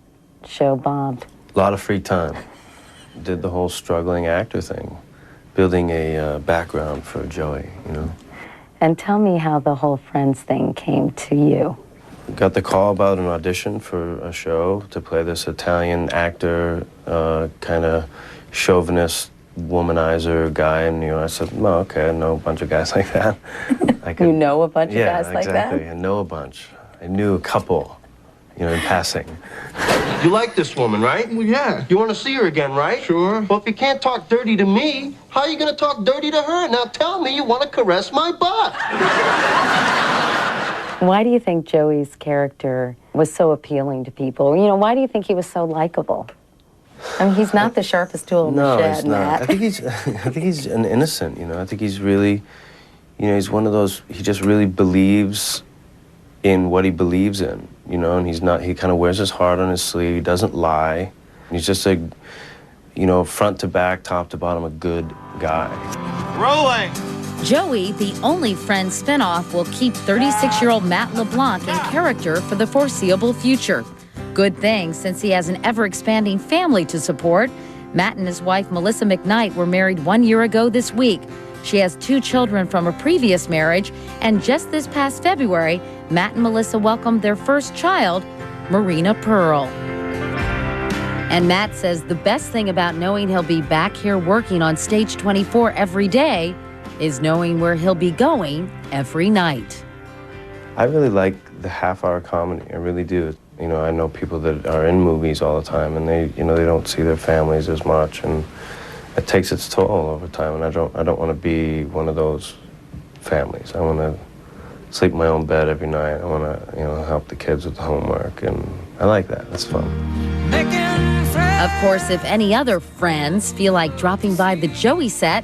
show bombed? A lot of free time. Did the whole struggling actor thing, building a background for Joey, you know. And tell me how the whole Friends thing came to you. Got the call about an audition for a show to play this Italian actor, kind of chauvinist, womanizer guy. And, you know, I said, well, okay, I know a bunch of guys like that. You know a bunch of guys like exactly. that? I know a bunch. I knew a couple, you know, in passing. You like this woman, right? Well, yeah. You want to see her again, right? Sure. Well, if you can't talk dirty to me, how are you going to talk dirty to her? Now tell me you want to caress my butt. Why do you think Joey's character was so appealing to people? You know, why do you think he was so likable? I mean, he's not the sharpest tool in the shed, he's not. Matt. I think he's an innocent, you know. I think he's really, you know, he's one of those, he just really believes in what he believes in, you know, and he kind of wears his heart on his sleeve, he doesn't lie. He's just a, you know, front to back, top to bottom, a good guy. Rolling. Joey, the only Friends spinoff, will keep 36-year-old Matt LeBlanc in character for the foreseeable future. Good thing, since he has an ever-expanding family to support. Matt and his wife, Melissa McKnight, were married 1 year ago this week. She has 2 children from a previous marriage, and just this past February, Matt and Melissa welcomed their first child, Marina Pearl. And Matt says the best thing about knowing he'll be back here working on Stage 24 every day is knowing where he'll be going every night. I really like the half-hour comedy, I really do. You know, I know people that are in movies all the time, and they, you know, they don't see their families as much, and it takes its toll over time, and I don't want to be one of those families. I want to sleep in my own bed every night. I want to, you know, help the kids with the homework, and I like that. That's fun. Of course, if any other friends feel like dropping by the Joey set,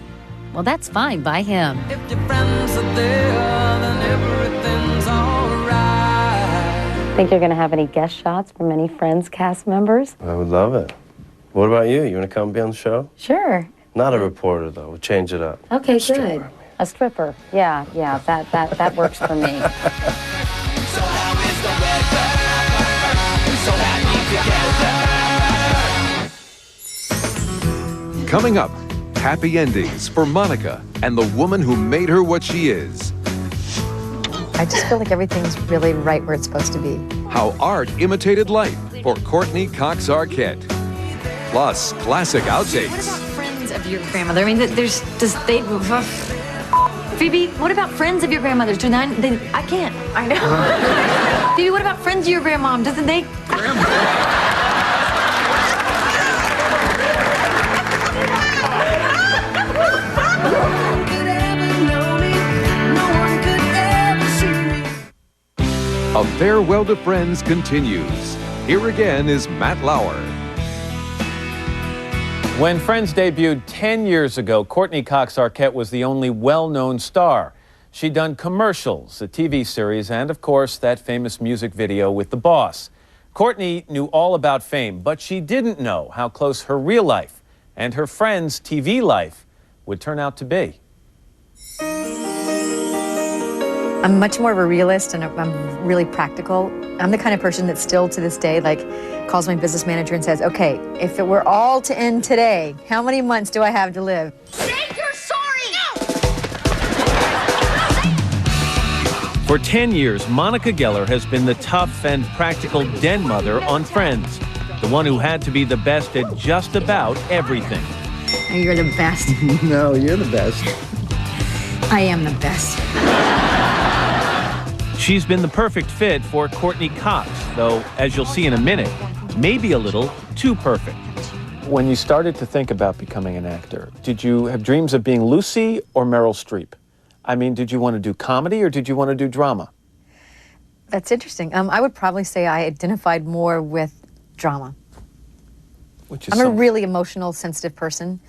well, that's fine by him. If your friends are there, then everything's alright. Think you're going to have any guest shots from any Friends cast members? I would love it. What about you? You want to come be on the show? Sure. Not a reporter, though. We'll change it up. Okay, good. A stripper. Yeah, that works for me. So how is the red Coming up, happy endings for Monica and the woman who made her what she is. I just feel like everything's really right where it's supposed to be. How art imitated life for Courtney Cox Arquette. Plus, classic outtakes. What about friends of your grandmother? I mean, Phoebe, what about friends of your grandmother's? I can't. I know. Phoebe, what about friends of your grandmom? Doesn't they? A Farewell to Friends continues. Here again is Matt Lauer. When Friends debuted 10 years ago, Courtney Cox Arquette was the only well-known star. She'd done commercials, a TV series, and of course, that famous music video with the boss. Courtney knew all about fame, but she didn't know how close her real life and her friends' TV life would turn out to be. I'm much more of a realist, and I'm really practical. I'm the kind of person that still to this day, like, calls my business manager and says, okay, if it were all to end today, how many months do I have to live? Say you're sorry! No! For 10 years, Monica Geller has been the tough and practical den mother on Friends, the one who had to be the best at just about everything. You're the best. No, you're the best. I am the best. She's been the perfect fit for Courtney Cox, though, as you'll see in a minute, maybe a little too perfect. When you started to think about becoming an actor, did you have dreams of being Lucy or Meryl Streep? I mean, did you want to do comedy or did you want to do drama? That's interesting. I would probably say I identified more with drama. Which is I'm a really emotional, sensitive person.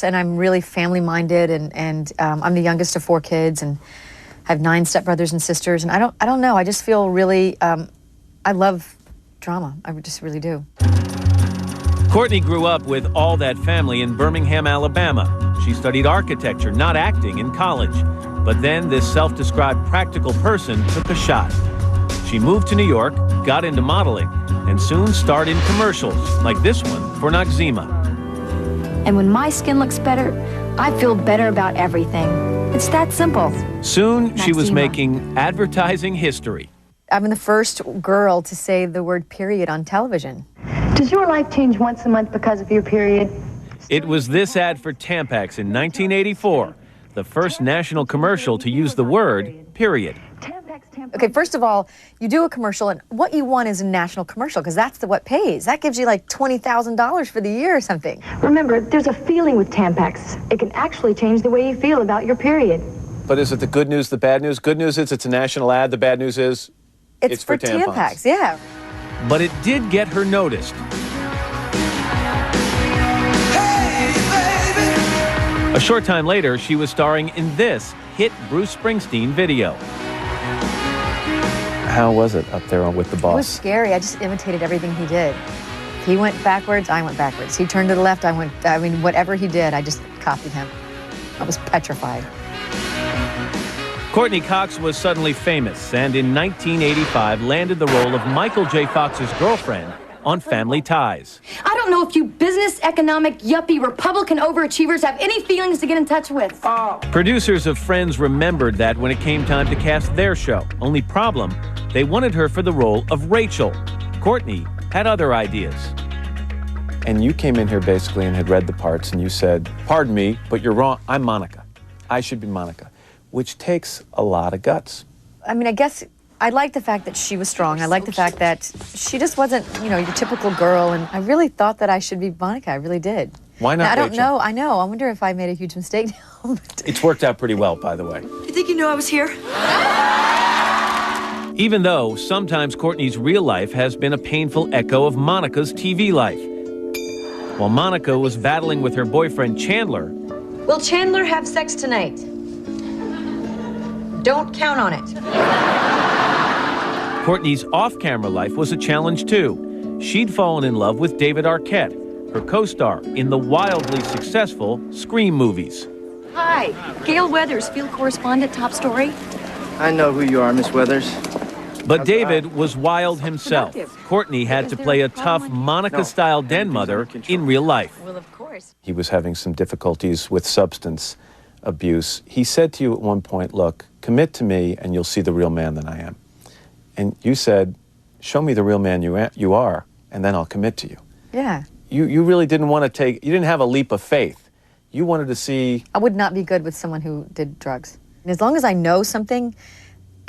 And I'm really family-minded, and I'm the youngest of 4 kids, and I have 9 stepbrothers and sisters, and I don't know. I just feel really, I love drama. I just really do. Courtney grew up with all that family in Birmingham, Alabama. She studied architecture, not acting, in college. But then this self-described practical person took a shot. She moved to New York, got into modeling, and soon starred in commercials, like this one for Noxzema. And when my skin looks better, I feel better about everything. It's that simple. Soon, she was making advertising history. I'm the first girl to say the word period on television. Does your life change once a month because of your period? It was this ad for Tampax in 1984, the first national commercial to use the word period. Okay, first of all, you do a commercial, and what you want is a national commercial, because that's what pays. That gives you like $20,000 for the year or something. Remember, there's a feeling with Tampax. It can actually change the way you feel about your period. But is it the good news, the bad news? Good news is it's a national ad. The bad news is it's for Tampax, yeah. But it did get her noticed. A short time later, she was starring in this hit Bruce Springsteen video. How was it up there with the boss? It was scary. I just imitated everything he did. He went backwards, I went backwards. He turned to the left, I mean, whatever he did, I just copied him. I was petrified. Courtney Cox was suddenly famous, and in 1985 landed the role of Michael J. Fox's girlfriend on Family Ties. I don't know if you business, economic, yuppie, Republican overachievers have any feelings to get in touch with. Producers of Friends remembered that when it came time to cast their show. Only problem, they wanted her for the role of Rachel. Courtney had other ideas. And you came in here basically and had read the parts and you said, pardon me, but you're wrong. I'm Monica. I should be Monica, which takes a lot of guts. I mean, I guess I liked the fact that she was strong. I liked the fact that she just wasn't, you know, your typical girl. And I really thought that I should be Monica. I really did. Why not now, I don't Rachel? know. I know. I wonder if I made a huge mistake now. It's worked out pretty well, by the way. You think you knew I was here? Even though sometimes Courtney's real life has been a painful echo of Monica's TV life. While Monica was battling with her boyfriend Chandler. Will Chandler have sex tonight? Don't count on it. Courtney's off-camera life was a challenge too. She'd fallen in love with David Arquette, her co-star in the wildly successful Scream movies. Hi, Gail Weathers, field correspondent, top story. I know who you are, Miss Weathers. But David was wild himself. Courtney had to play a tough Monica-style den mother in real life. Well, of course. He was having some difficulties with substance abuse. He said to you at one point, look, commit to me and you'll see the real man that I am. And you said, show me the real man you are, and then I'll commit to you. Yeah. You really didn't want to you didn't have a leap of faith. You wanted to see... I would not be good with someone who did drugs. And as long as I know something,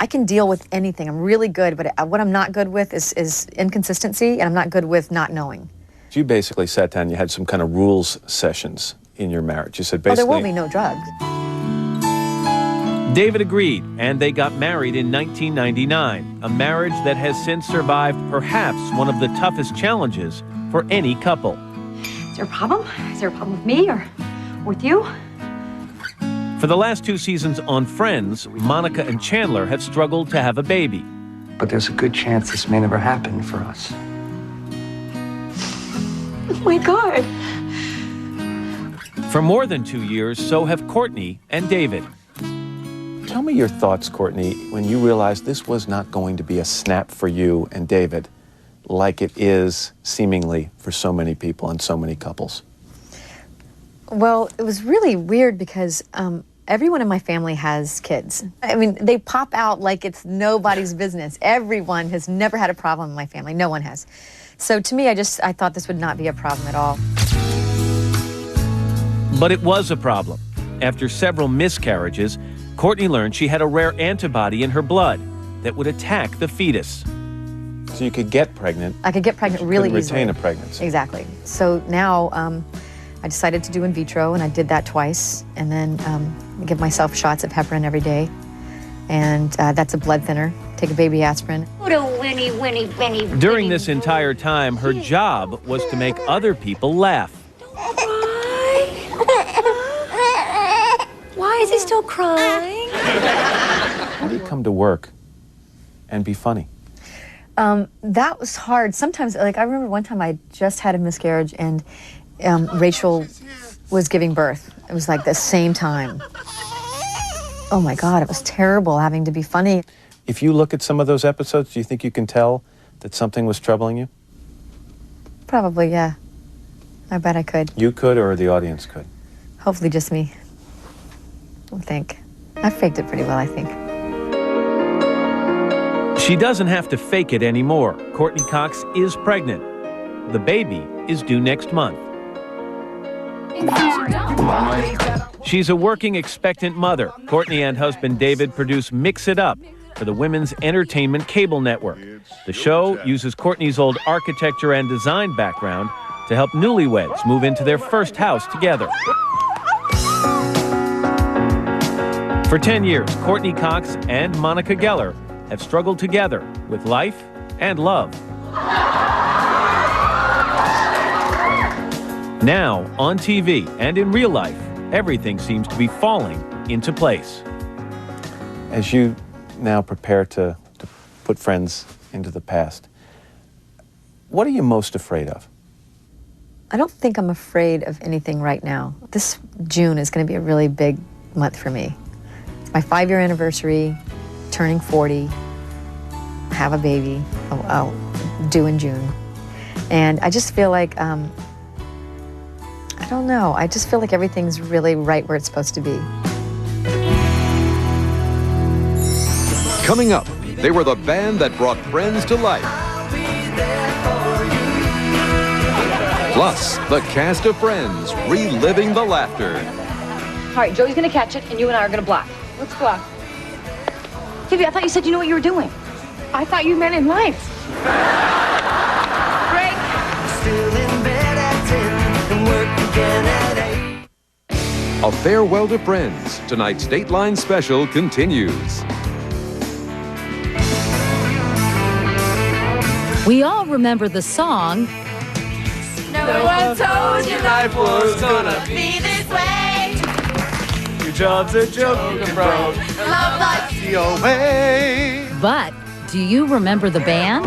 I can deal with anything. I'm really good, but what I'm not good with is inconsistency, and I'm not good with not knowing. You basically sat down, you had some kind of rules sessions in your marriage. You said basically... Oh, there won't be no drugs. David agreed, and they got married in 1999, a marriage that has since survived perhaps one of the toughest challenges for any couple. Is there a problem? Is there a problem with me or with you? For the last 2 seasons on Friends, Monica and Chandler have struggled to have a baby. But there's a good chance this may never happen for us. Oh my God. For more than 2 years, so have Courtney and David. Tell me your thoughts, Courtney, when you realized this was not going to be a snap for you and David like it is seemingly for so many people and so many couples. Well, it was really weird because everyone in my family has kids. I mean, they pop out like it's nobody's business. Everyone has never had a problem in my family. No one has. So to me, I thought this would not be a problem at all. But it was a problem. After several miscarriages, Courtney learned she had a rare antibody in her blood that would attack the fetus. So you could get pregnant. I could get pregnant really easily. Retain a pregnancy. Exactly. So now I decided to do in vitro, and I did that twice, and then give myself shots of heparin every day. And that's a blood thinner. Take a baby aspirin. What a winnie, winnie, winnie. During this entire time, her job was to make other people laugh. Why is he still crying? How do you come to work and be funny? That was hard. Sometimes, like I remember one time I just had a miscarriage and Rachel was giving birth. It was like the same time. Oh my God, it was terrible having to be funny. If you look at some of those episodes, do you think you can tell that something was troubling you? Probably, yeah. I bet I could. You could, or the audience could? Hopefully just me. I think. I faked it pretty well, I think. She doesn't have to fake it anymore. Courtney Cox is pregnant. The baby is due next month. She's a working, expectant mother. Courtney and husband David produce Mix It Up for the Women's Entertainment Cable Network. The show uses Courtney's old architecture and design background to help newlyweds move into their first house together. For 10 years, Courtney Cox and Monica Geller have struggled together with life and love. Now, on TV and in real life, everything seems to be falling into place. As you now prepare to put Friends into the past, what are you most afraid of? I don't think I'm afraid of anything right now. This June is going to be a really big month for me. It's my 5-year anniversary, turning 40, have a baby, I'll due in June. And I just feel like, I don't know, I just feel like everything's really right where it's supposed to be. Coming up, they were the band that brought Friends to life. Plus, the cast of Friends reliving the laughter. All right, Joey's gonna catch it, and you and I are gonna block. Let's block. Phoebe, I thought you said you knew what you were doing. I thought you meant in life. Break. Still in bed at 10 and work again at 8. A farewell to Friends. Tonight's Dateline special continues. We all remember the song. No one told you life was gonna be this way. Your job's a joke, bro. Love life's your way. But do you remember the band?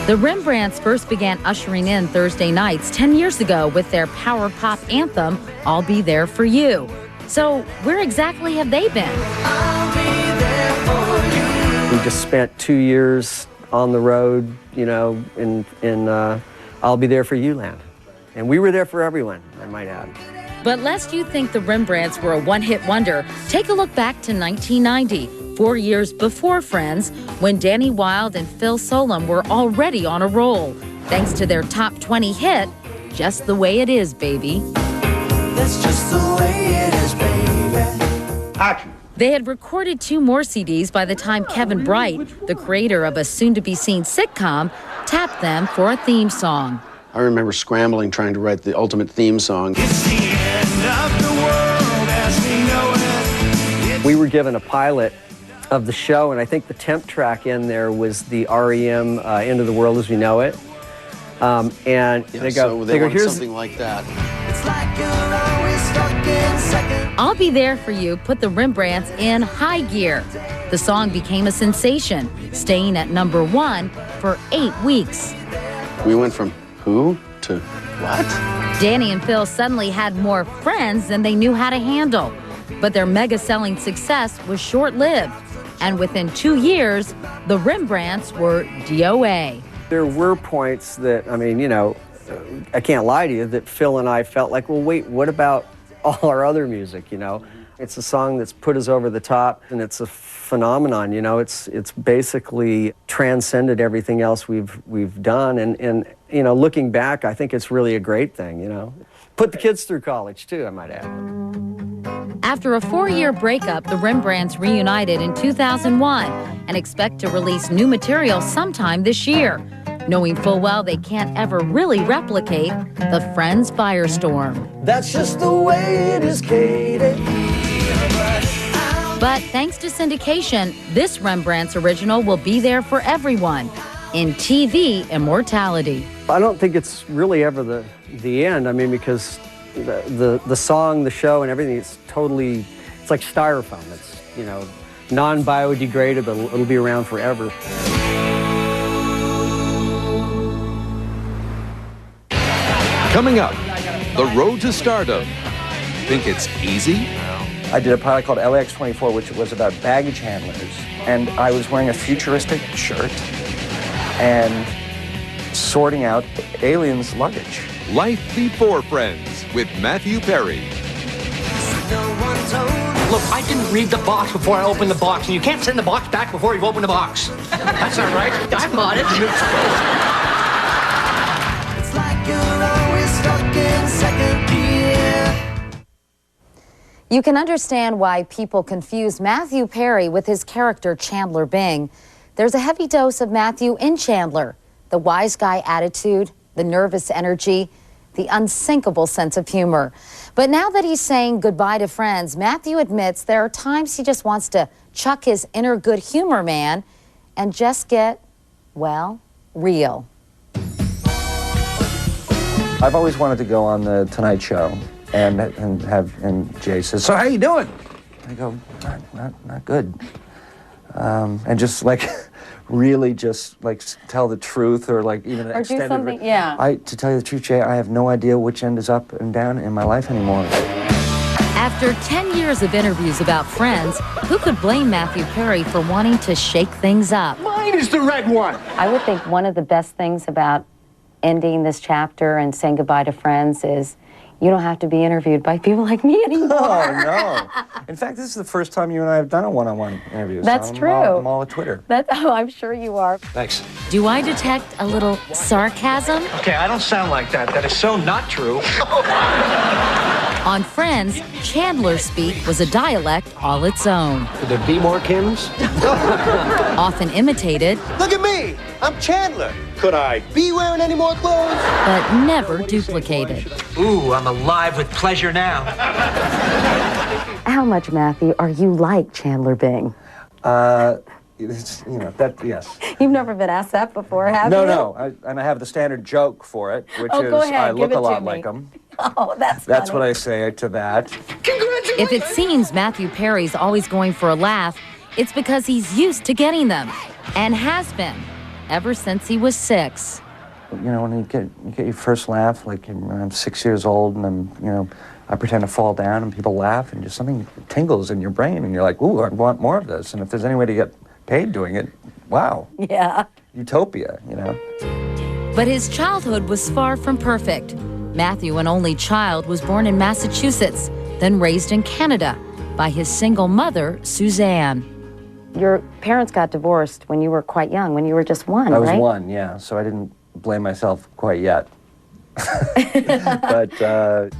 The Rembrandts first began ushering in Thursday nights 10 years ago with their power pop anthem, I'll Be There For You. So where exactly have they been? We just spent 2 years on the road, you know, in I'll Be There For You land. And we were there for everyone, I might add. But lest you think the Rembrandts were a one-hit wonder, take a look back to 1990, 4 years before Friends, when Danny Wilde and Phil Solem were already on a roll, thanks to their top 20 hit, Just the Way It Is, Baby. That's just the way it is, baby. Action. They had recorded 2 more CDs by the time Kevin Bright, the creator of a soon-to-be-seen sitcom, tapped them for a theme song. I remember scrambling trying to write the ultimate theme song. It's the end of the world as we know it. We were given a pilot of the show, and I think the temp track in there was the REM End of the World as We Know It. And Yeah, they so they go, want here's something like that. It's like you're always stuck in second. I'll Be There For You put the Rembrandts in high gear. The song became a sensation, staying at #1 for 8 weeks. We went from who to what? Danny and Phil suddenly had more friends than they knew how to handle. But their mega-selling success was short-lived. And within 2 years, the Rembrandts were DOA. There were points that, I mean, you know, I can't lie to you, that Phil and I felt like, well, wait, what about all our other music, you know? It's a song that's put us over the top, and it's a phenomenon, you know? It's basically transcended everything else we've done, and you know, looking back, I think it's really a great thing, you know? Put the kids through college, too, I might add. After a 4-year breakup, the Rembrandts reunited in 2001 and expect to release new material sometime this year, knowing full well they can't ever really replicate the Friends firestorm. That's just the way it is, Katie. But thanks to syndication, this Rembrandts original will be there for everyone in TV immortality. I don't think it's really ever the end. I mean, because the song, the show, and everything is totally, it's like styrofoam. It's, you know, non-biodegradable. It'll be around forever. Coming up, the road to stardom. Think it's easy? I did a pilot called LAX-24, which was about baggage handlers. And I was wearing a futuristic shirt and sorting out aliens' luggage. Life Before Friends with Matthew Perry. Look, I didn't read the box before I opened the box, and you can't send the box back before you've opened the box. That's not right. I bought it. It's like you're always stuck in second gear. You can understand why people confuse Matthew Perry with his character Chandler Bing. There's a heavy dose of Matthew in Chandler. The wise guy attitude, the nervous energy, the unsinkable sense of humor. But now that he's saying goodbye to Friends, Matthew admits there are times he just wants to chuck his inner good humor man and just get, well, real. I've always wanted to go on the Tonight Show and Jay says, "So how you doing?" I go, not good. And just like really just like tell the truth, or like even Or do something, yeah. To tell you the truth, Jay, I have no idea which end is up and down in my life anymore. After 10 years of interviews about Friends, who could blame Matthew Perry for wanting to shake things up? Mine is the red one. I would think one of the best things about ending this chapter and saying goodbye to Friends is you don't have to be interviewed by people like me anymore. Oh, no. In fact, this is the first time you and I have done a one-on-one interview. That's so true. I'm all at Twitter. I'm sure you are. Thanks. Do I detect a little sarcasm? Okay, I don't sound like that. That is so not true. On Friends, Chandler speak was a dialect all its own. Could there be more Kims? Often imitated, Look at me! I'm Chandler. Could I be wearing any more clothes? but never duplicated. Ooh, I'm alive with pleasure now. How much, Matthew, are you like Chandler Bing? It's, you know, that, yes. You've never been asked that before, have you? No. And I have the standard joke for it, which Oh, is go ahead, I give look it a to lot me. like him. Oh, that's That's funny. what I say to that. If it seems Matthew Perry's always going for a laugh, it's because he's used to getting them, and has been, ever since he was 6. You know, when you get your first laugh, like when I'm 6 years old and I'm, you know, I pretend to fall down and people laugh and just something tingles in your brain and you're like, ooh, I want more of this. And if there's any way to get paid doing it, wow. Yeah. Utopia, you know. But his childhood was far from perfect. Matthew, an only child, was born in Massachusetts, then raised in Canada by his single mother, Suzanne. Your parents got divorced when you were quite young, when you were just one, I was right? 1, yeah, so I didn't blame myself quite yet. But,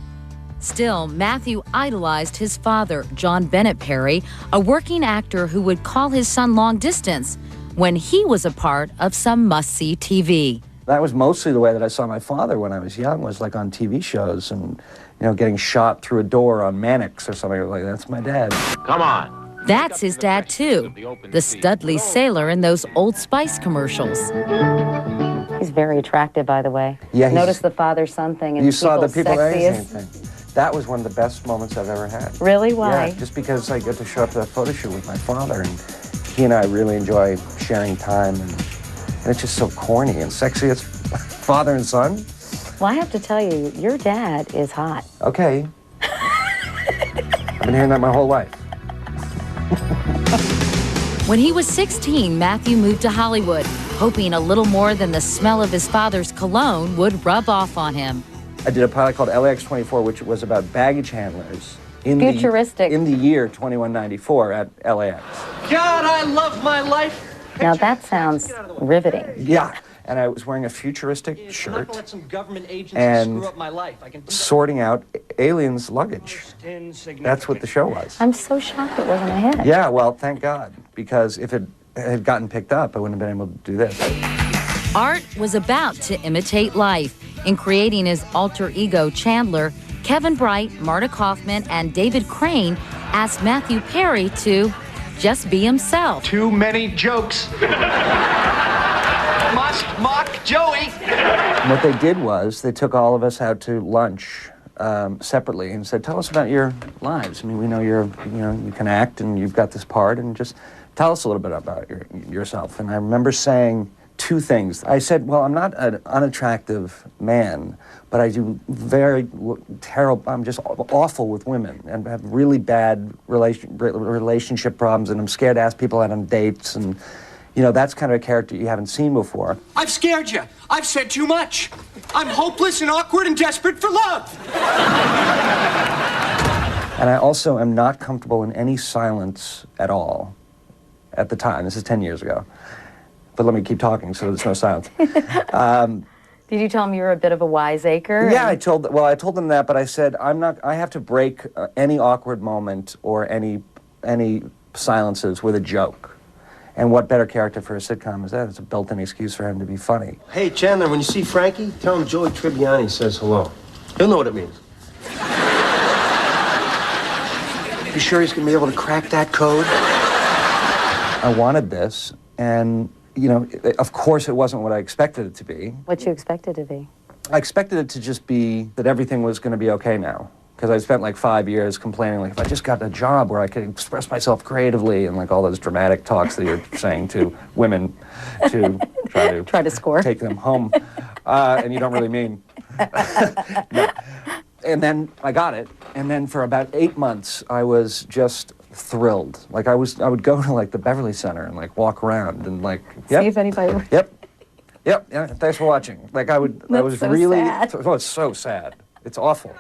Still, Matthew idolized his father, John Bennett Perry, a working actor who would call his son long distance when he was a part of some must-see TV. that was mostly the way that I saw my father when I was young, was like on TV shows and, you know, getting shot through a door on Mannix or something. Like, that's my dad. Come on. That's his dad, too, the studly sailor in those Old Spice commercials. He's very attractive, by the way. Yeah, Notice the father-son thing. And you saw the people sexiest. thing. That was one of the best moments I've ever had. Really? Why? Yeah, just because I get to show up to that photo shoot with my father, and he and I really enjoy sharing time, and it's just so corny and sexy. It's father and son. Well, I have to tell you, your dad is hot. Okay. I've been hearing that my whole life. When he was 16, Matthew moved to Hollywood, hoping a little more than the smell of his father's cologne would rub off on him. I did a pilot called LAX 24, which was about baggage handlers in Futuristic. in the year 2194 at LAX. God, I love my life. Now that sounds riveting. Yeah, and I was wearing a futuristic shirt I'm not gonna let some government agency and screw up my life. I can do that. sorting out aliens' luggage. That's what the show was. I'm so shocked it wasn't a hit. Yeah, well, thank God, because if it had gotten picked up, I wouldn't have been able to do this. Art was about to imitate life. In creating his alter ego Chandler, Kevin Bright, Marta Kaufman, and David Crane asked Matthew Perry to just be himself. Too many jokes. Must mock Joey. And what they did was they took all of us out to lunch separately and said, "Tell us about your lives. I mean, we know you can act and you've got this part, and just tell us a little bit about yourself." And I remember saying 2 things. I said, well, I'm not an unattractive man, but I do very terrible, I'm just awful with women and have really bad relationship problems, and I'm scared to ask people out on dates, and, you know, that's kind of a character you haven't seen before. I've scared you. I've said too much. I'm hopeless and awkward and desperate for love. And I also am not comfortable in any silence at all at the time. This is 10 years ago. But let me keep talking so there's no silence. Did you tell him you were a bit of a wiseacre? Yeah, I told them that, but I said, I have to break any awkward moment or any silences with a joke. And what better character for a sitcom is that? It's a built-in excuse for him to be funny. Hey, Chandler, when you see Frankie, tell him Joey Tribbiani says hello. He'll know what it means. You sure he's gonna be able to crack that code? I wanted this, and, you know, of course it wasn't what I expected it to be. What you expected to be? I expected it to just be that everything was going to be okay now. Because I spent like 5 years complaining, like, if I just got a job where I could express myself creatively, and like all those dramatic talks that you're saying to women to try to score, take them home, and you don't really mean. No. And then I got it, and then for about 8 months, I was just thrilled. Like I would go to like the Beverly Center and like walk around and like, yep, see if anybody. Yep. Yeah. Thanks for watching. Like I was so really. sad. Oh, it's so sad. It's awful.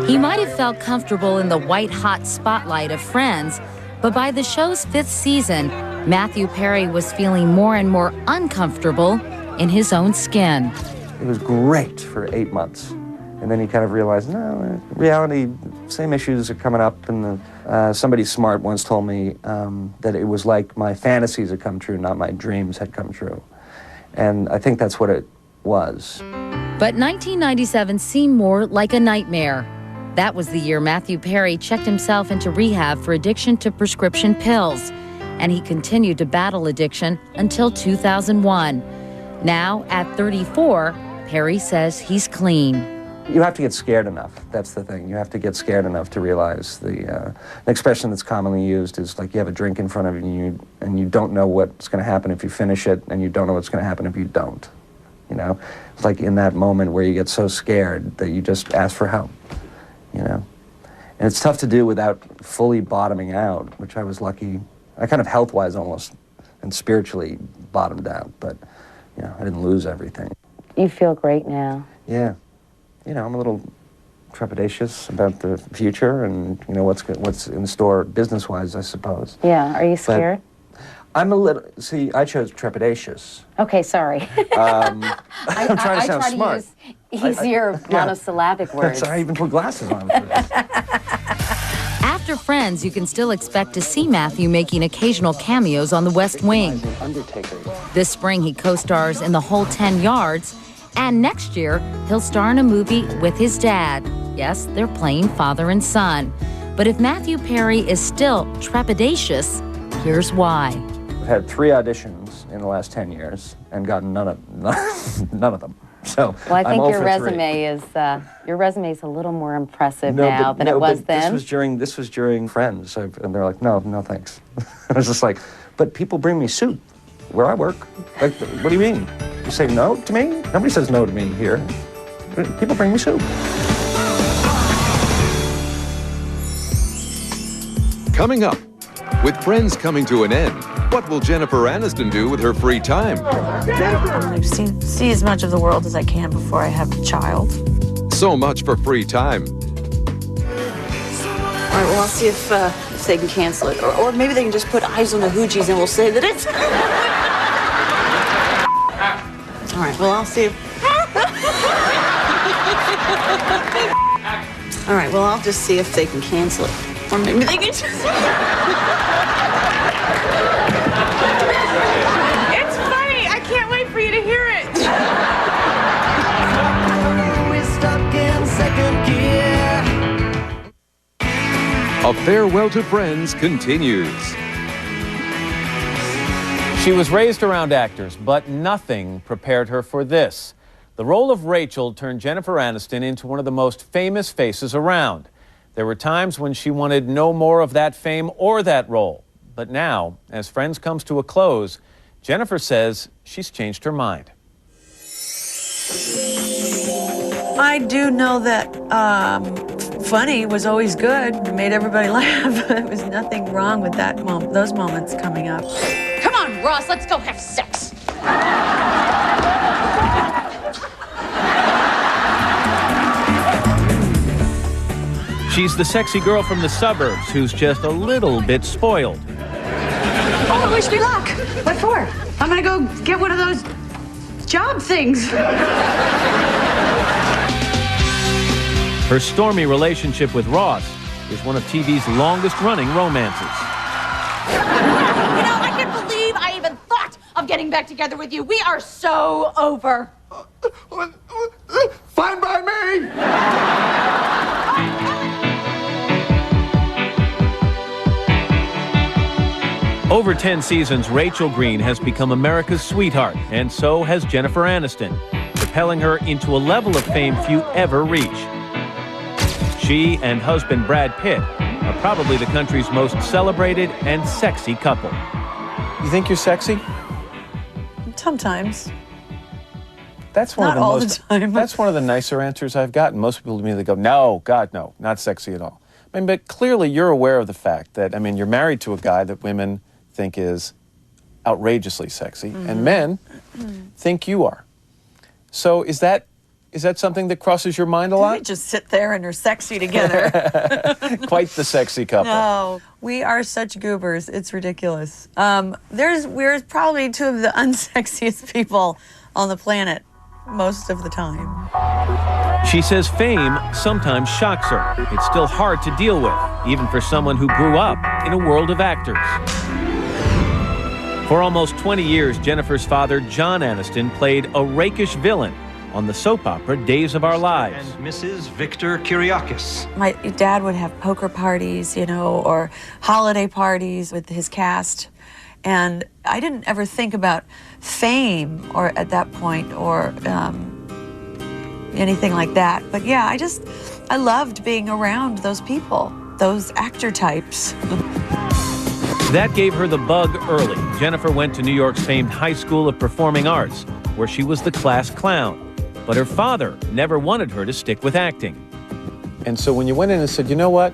He might have felt comfortable in the white-hot spotlight of Friends, but by the show's 5th season, Matthew Perry was feeling more and more uncomfortable in his own skin. It was great for 8 months. And then he kind of realized, no, reality, same issues are coming up. And somebody smart once told me that it was like my fantasies had come true, not my dreams had come true. And I think that's what it was. But 1997 seemed more like a nightmare. That was the year Matthew Perry checked himself into rehab for addiction to prescription pills. And he continued to battle addiction until 2001. Now, at 34, Perry says he's clean. You have to get scared enough. That's the thing. You have to get scared enough to realize the expression that's commonly used is like you have a drink in front of you and you don't know what's going to happen if you finish it, and you don't know what's going to happen if you don't. You know, it's like in that moment where you get so scared that you just ask for help. you know. And it's tough to do without fully bottoming out, which I was lucky. I kind of health-wise almost and spiritually bottomed out, but you know, I didn't lose everything. You feel great now. Yeah, you know, I'm a little trepidatious about the future and you know what's in store business-wise, I suppose. Yeah, are you scared? But I'm a little. See, I chose trepidatious. Okay, sorry. I'm trying to sound smart. I try to use easier monosyllabic words. I even put glasses on for this. After Friends, you can still expect to see Matthew making occasional cameos on The West Wing. This spring, he co-stars in The Whole 10 Yards, and next year, he'll star in a movie with his dad. Yes, they're playing father and son. But if Matthew Perry is still trepidatious, here's why. I've had 3 auditions in the last 10 years and gotten none of them. So well, I think I'm your resume is a little more impressive now than it was then. This was during Friends, and they're like, no, thanks. I was just like, but people bring me soup where I work. Like, what do you mean? You say no to me? Nobody says no to me here. People bring me soup. Coming up, with Friends coming to an end, what will Jennifer Aniston do with her free time? I've see as much of the world as I can before I have a child. So much for free time. All right, well, I'll see if they can cancel it. Or maybe they can just put eyes on the hoochies and we'll say that it's... All right, well, I'll see if... All right, well, I'll just see if they can cancel it. Or maybe they can just... It's funny. I can't wait for you to hear it. We're stuck in second gear. A Farewell to Friends continues. She was raised around actors, but nothing prepared her for this. The role of Rachel turned Jennifer Aniston into one of the most famous faces around. There were times when she wanted no more of that fame or that role. But now, as Friends comes to a close, Jennifer says she's changed her mind. I do know that funny was always good. It made everybody laugh. There was nothing wrong with those moments coming up. Come on, Ross, let's go have sex. She's the sexy girl from the suburbs who's just a little bit spoiled. Oh, wish me luck. What for? I'm gonna go get one of those job things. Her stormy relationship with Ross is one of TV's longest-running romances. You know, I can't believe I even thought of getting back together with you. We are so over. Fine by me! Over 10 seasons, Rachel Green has become America's sweetheart, and so has Jennifer Aniston, propelling her into a level of fame few ever reach. She and husband Brad Pitt are probably the country's most celebrated and sexy couple. You think you're sexy? Sometimes. That's one Not of the all most. the time. That's one of the nicer answers I've gotten. Most people to me, they go, "No, God, no, not sexy at all." I mean, but clearly you're aware of the fact that, I mean, you're married to a guy that women think is outrageously sexy, and men think you are. So is that something that crosses your mind a lot? We just sit there and are sexy together. Quite the sexy couple. No, we are such goobers. It's ridiculous. We're probably two of the unsexiest people on the planet most of the time. She says fame sometimes shocks her. It's still hard to deal with, even for someone who grew up in a world of actors. For almost 20 years, Jennifer's father, John Aniston, played a rakish villain on the soap opera Days of Our Lives. And Mrs. Victor Kiriakis. My dad would have poker parties, or holiday parties with his cast. And I didn't ever think about fame or at that point or anything like that. But yeah, I loved being around those people, those actor types. That gave her the bug early. Jennifer went to New York's famed High School of Performing Arts, where she was the class clown. But her father never wanted her to stick with acting. And so when you went in and said, you know what,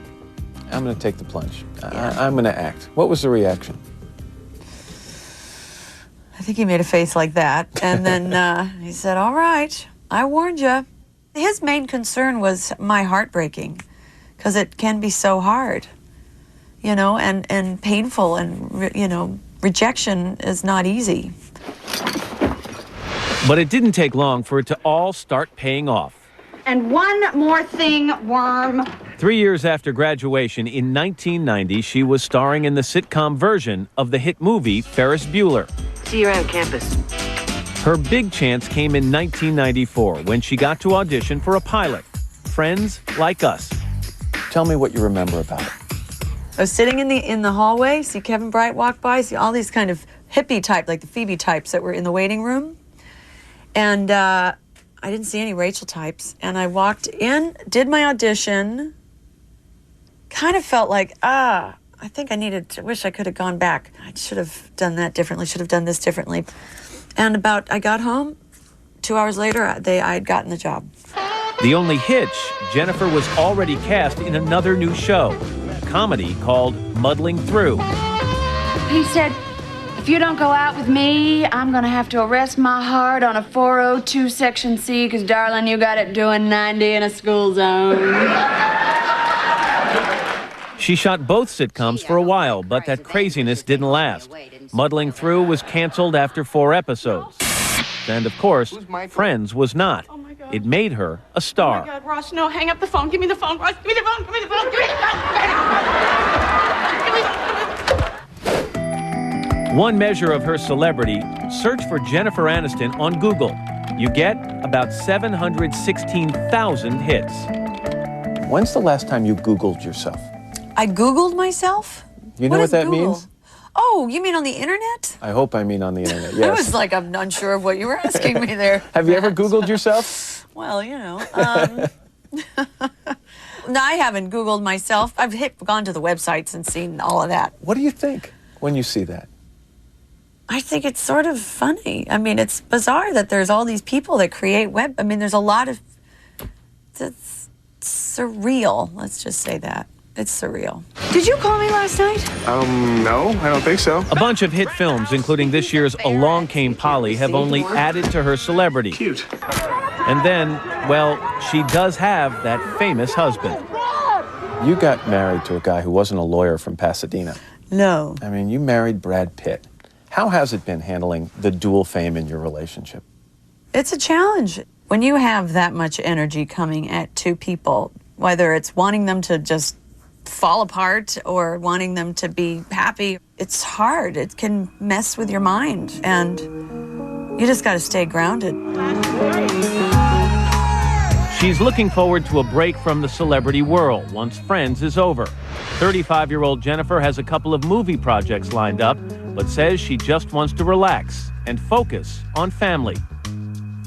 I'm going to take the plunge. I'm going to act. What was the reaction? I think he made a face like that. And then he said, all right, I warned you. His main concern was my heartbreaking, because it can be so hard, you know, and painful, and, you know, rejection is not easy. But it didn't take long for it to all start paying off. And one more thing, Worm. 3 years after graduation in 1990, she was starring in the sitcom version of the hit movie Ferris Bueller. See you around campus. Her big chance came in 1994 when she got to audition for a pilot, Friends Like Us. Tell me what you remember about it. I was sitting in the hallway, see Kevin Bright walk by, see all these kind of hippie type, like the Phoebe types that were in the waiting room. And I didn't see any Rachel types. And I walked in, did my audition, kind of felt like, I think I wish I could have gone back. I should have done that differently, should have done this differently. And I got home, 2 hours later, I had gotten the job. The only hitch, Jennifer was already cast in another new show, a comedy called Muddling Through. He said, if you don't go out with me, I'm gonna have to arrest my heart on a 402 Section C, because, darling, you got it doing 90 in a school zone. She shot both sitcoms for a while, but that craziness didn't last. Muddling Through was canceled after 4 episodes. And, of course, Friends was not. It made her a star. Oh, my God, Ross, no, hang up the phone. Give me the phone, Ross. Give me the phone. Give me the phone. Give me the phone. One measure of her celebrity, search for Jennifer Aniston on Google. You get about 716,000 hits. When's the last time you Googled yourself? I Googled myself? You know what that Google? means? Oh, you mean on the internet? I hope I mean on the internet, yes. I was like, I'm unsure of what you were asking me there. Have you ever Googled yourself? Well, you know. No, I haven't Googled myself. I've gone to the websites and seen all of that. What do you think when you see that? I think it's sort of funny. I mean, it's bizarre that there's all these people that create I mean, there's a lot of... It's surreal. Let's just say that. It's surreal. Did you call me last night? No, I don't think so. A bunch of hit films, including this year's Along Came Polly, have only added to her celebrity. Cute. And then, well, she does have that famous husband. You got married to a guy who wasn't a lawyer from Pasadena. No. I mean, you married Brad Pitt. How has it been handling the dual fame in your relationship? It's a challenge. When you have that much energy coming at two people, whether it's wanting them to just fall apart or wanting them to be happy, it's hard. It can mess with your mind, and you just got to stay grounded. She's looking forward to a break from the celebrity world once Friends is over. 35-year-old Jennifer has a couple of movie projects lined up, but says she just wants to relax and focus on family.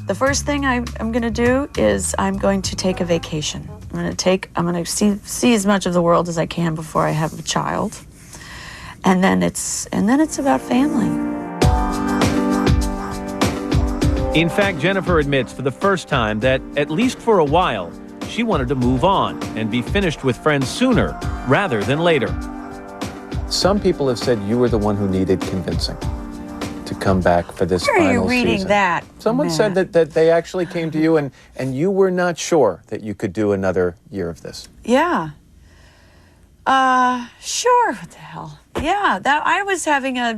The first thing I'm going to do is I'm going to take a vacation. I'm going to see as much of the world as I can before I have a child. And then it's about family. In fact, Jennifer admits for the first time that, at least for a while, she wanted to move on and be finished with Friends sooner rather than later. Some people have said you were the one who needed convincing to come back for this final season. Where are you reading that? Someone said that they actually came to you and you were not sure that you could do another year of this. Yeah. Sure. What the hell? Yeah, I was having I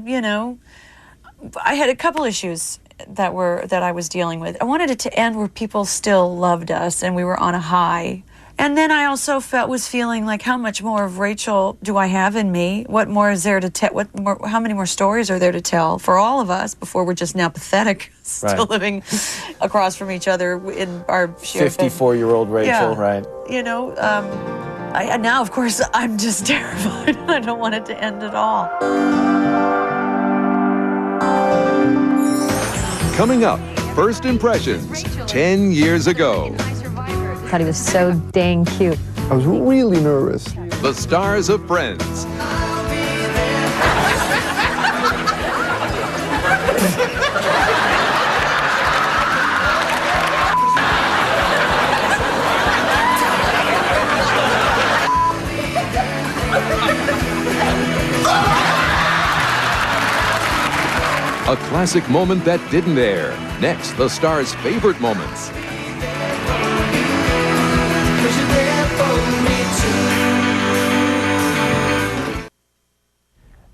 had a couple issues that I was dealing with. I wanted it to end where people still loved us and we were on a high. And then I also was feeling like, how much more of Rachel do I have in me? What more is there to tell? How many more stories are there to tell for all of us before we're just now pathetic, still living across from each other in our shared 54-year-old Rachel, right? You know, now, of course, I'm just terrified. I don't want it to end at all. Coming up, first impressions 10 years ago. I thought he was so dang cute. I was really nervous. The stars of Friends. classic moment that didn't air. Next, the star's favorite moments.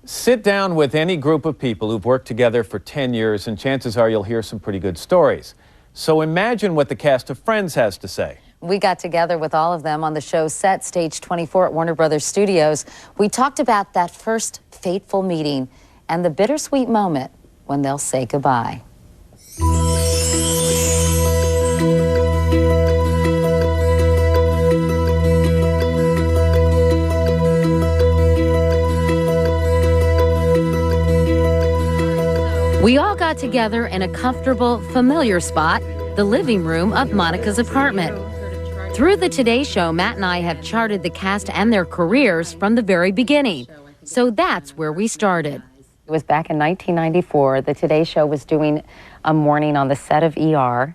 Sit down with any group of people who've worked together for 10 years, and chances are you'll hear some pretty good stories. So imagine what the cast of Friends has to say. We got together with all of them on the show's set, Stage 24 at Warner Brothers Studios. We talked about that first fateful meeting and the bittersweet moment when they'll say goodbye. We all got together in a comfortable, familiar spot, the living room of Monica's apartment. Through the Today Show, Matt and I have charted the cast and their careers from the very beginning. So that's where we started. It was back in 1994. The Today Show was doing a morning on the set of ER,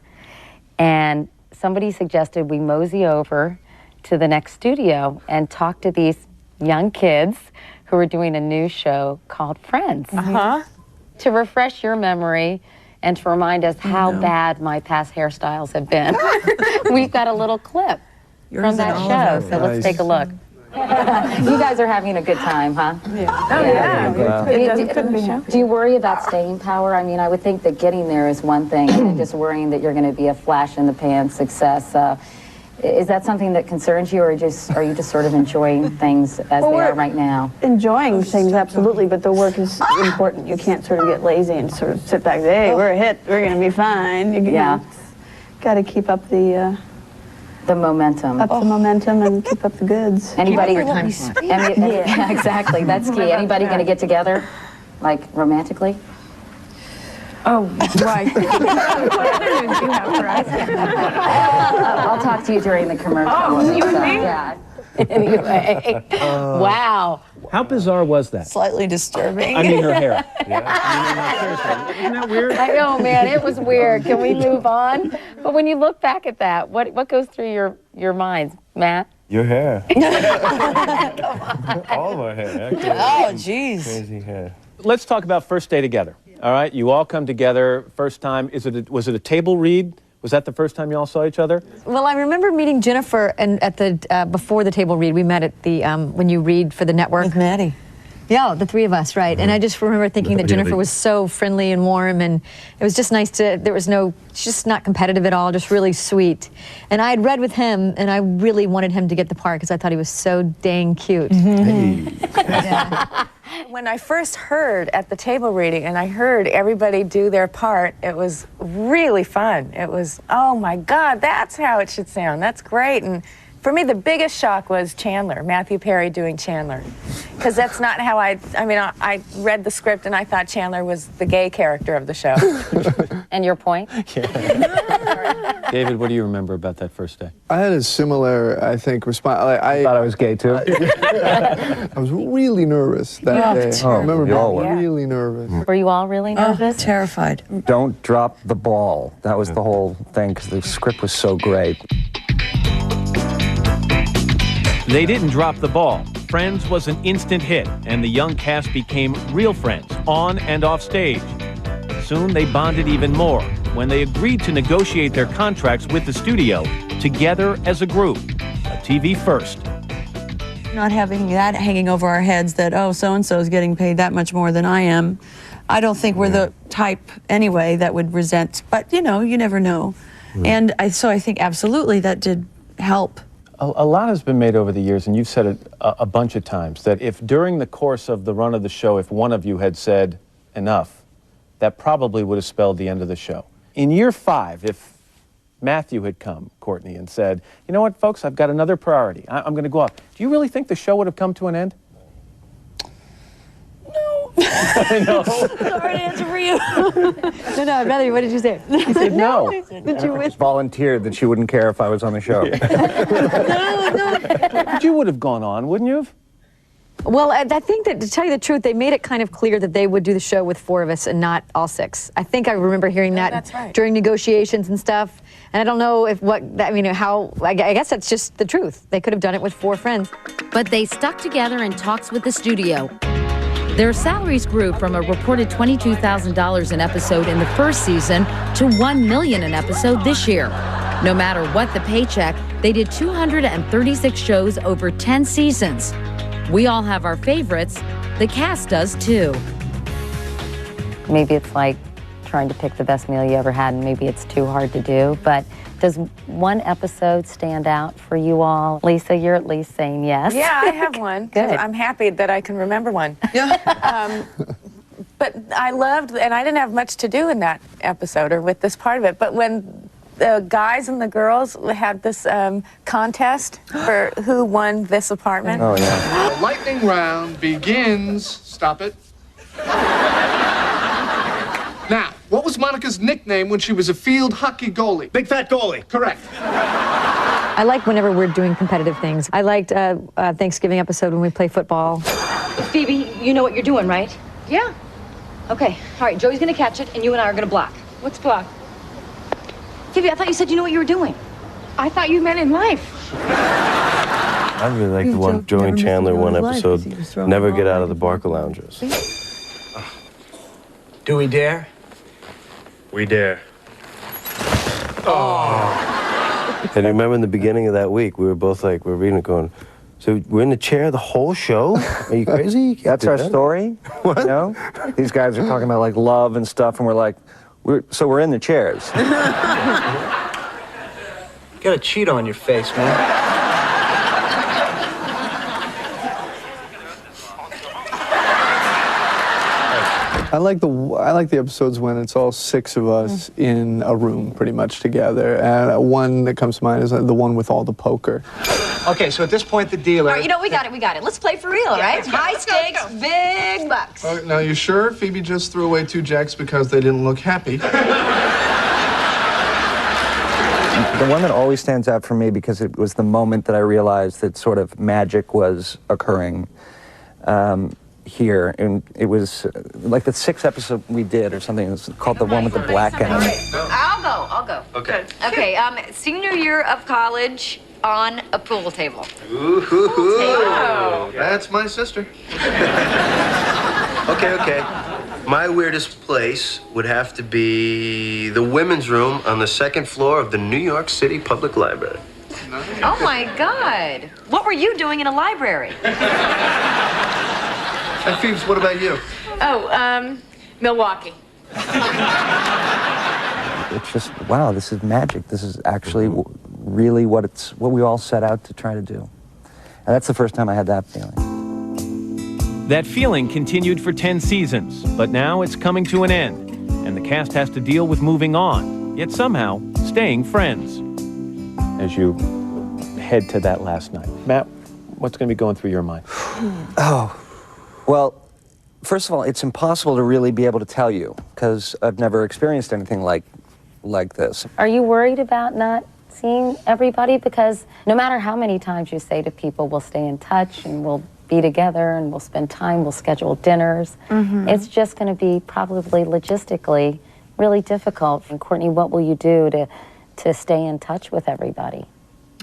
and somebody suggested we mosey over to the next studio and talk to these young kids who were doing a new show called Friends. To refresh your memory and to remind us how bad my past hairstyles have been. We've got a little clip from that show, so let's take a look. You guys are having a good time, huh? Do you worry about staying power? I mean, I would think that getting there is one thing, and just worrying that you're going to be a flash in the pan success. Is that something that concerns you, or are you just sort of enjoying things as they are right now? Enjoying things, absolutely, but the work is important. You can't sort of get lazy and sort of sit back and say, hey, we're a hit, we're going to be fine. You got to keep up the momentum. Up the momentum and keep up the goods. Anybody? Yeah, exactly. That's key. Anybody going to get together, like romantically? Oh, right. What other news do you have for us? I'll talk to you during the commercial. Oh, you and me? Yeah. Anyway. Wow. How bizarre was that? Slightly disturbing. I mean, her hair. Seriously. Isn't that weird? I know, man. It was weird. Can we move on? But when you look back at that, what goes through your minds, Matt? Your hair. All of our hair, actually. Oh, jeez. Crazy hair. Let's talk about first day together. All right, you all come together first time. Was it a table read? Was that the first time you all saw each other? Well, I remember meeting Jennifer and at the before the table read. We met at the when you read for the network. With Maddie. Yeah, the three of us, right? And I just remember thinking that Jennifer was so friendly and warm, and it was just nice to. She's just not competitive at all, just really sweet. And I had read with him, and I really wanted him to get the part because I thought he was so dang cute. When I first heard at the table reading and I heard everybody do their part, it was really fun. It was, oh my God, that's how it should sound. That's great. And for me, the biggest shock was Chandler, Matthew Perry doing Chandler. Because that's not how I read the script and I thought Chandler was the gay character of the show. And your point? Yeah. David, what do you remember about that first day? I had a similar, I think, response. I thought I was gay too. I was really nervous that day. I remember being really nervous. Were you all really nervous? Terrified. Don't drop the ball. That was the whole thing, because the script was so great. They didn't drop the ball. Friends was an instant hit, and the young cast became real friends, on and off stage. Soon they bonded even more when they agreed to negotiate their contracts with the studio together as a group, a TV first. Not having that hanging over our heads that, oh, so-and-so is getting paid that much more than I am. I don't think we're the type, anyway, that would resent, but, you know, you never know. And so I think absolutely that did help. A lot has been made over the years, and you've said it a bunch of times, that if during the course of the run of the show, if one of you had said enough, that probably would have spelled the end of the show. In year 5, if Matthew had come, Courtney, and said, you know what, folks, I've got another priority. I'm going to go off. Do you really think the show would have come to an end? No. I know. Hard answer for you. No, Matthew, what did you say? He said no. Did you I volunteered that she wouldn't care if I was on the show. But you would have gone on, wouldn't you have? Well, I think that, to tell you the truth, they made it kind of clear that they would do the show with 4 of us and not all 6. I think I remember hearing that during negotiations and stuff. And I don't know if I guess that's just the truth. They could have done it with 4 friends. But they stuck together in talks with the studio. Their salaries grew from a reported $22,000 an episode in the first season to $1 million an episode this year. No matter what the paycheck, they did 236 shows over 10 seasons. We all have our favorites. The cast does too. Maybe it's like trying to pick the best meal you ever had, and maybe it's too hard to do, but does one episode stand out for you all? Lisa, you're at least saying yes. Yeah, I have one. Good. I'm happy that I can remember one. But I loved, and I didn't have much to do in that episode or with this part of it, but when the guys and the girls had this contest for who won this apartment. Oh, yeah. The lightning round begins. Stop it. Now, what was Monica's nickname when she was a field hockey goalie? Big fat goalie. Correct. I like whenever we're doing competitive things. I liked Thanksgiving episode when we play football. Phoebe, you know what you're doing, right? Yeah. Okay. All right, Joey's gonna catch it, and you and I are gonna block. What's block? Phoebe, I thought you said you knew what you were doing. I thought you meant in life. I really like the one Joey and Chandler one episode, Never Get Out of the Barca Lounges. Do we dare? We dare. And remember in the beginning of that week, we were both like, we're reading it going, so we're in the chair the whole show? Are you crazy? You That's our story? What? You know? These guys are talking about like love and stuff, and we're like, we're in the chairs. You got a cheat on your face, man. I like the episodes when it's all six of us in a room pretty much together. And one that comes to mind is the one with all the poker. Okay, so at this point, the dealer... All right, you know, we got it. Let's play for real, all right? High stakes, big bucks. Now, you sure Phoebe just threw away 2 jacks because they didn't look happy? The one that always stands out for me, because it was the moment that I realized that sort of magic was occurring here, and it was like the 6th episode we did or something. It was called the one with the black guy. I'll go. Okay. Okay, senior year of college on a pool table. Ooh, that's my sister. Okay. My weirdest place would have to be the women's room on the 2nd floor of the New York City Public Library. Oh my God. What were you doing in a library? Hey, Phoebes, what about you? Oh, Milwaukee. It's just, wow, this is magic. This is actually really what we all set out to try to do. And that's the first time I had that feeling. That feeling continued for 10 seasons, but now it's coming to an end, and the cast has to deal with moving on, yet somehow staying friends. As you head to that last night, Matt, what's going to be going through your mind? Well, first of all, it's impossible to really be able to tell you, because I've never experienced anything like this. Are you worried about not seeing everybody? Because no matter how many times you say to people, we'll stay in touch and we'll be together and we'll spend time, we'll schedule dinners, it's just going to be probably logistically really difficult. And Courtney, what will you do to stay in touch with everybody?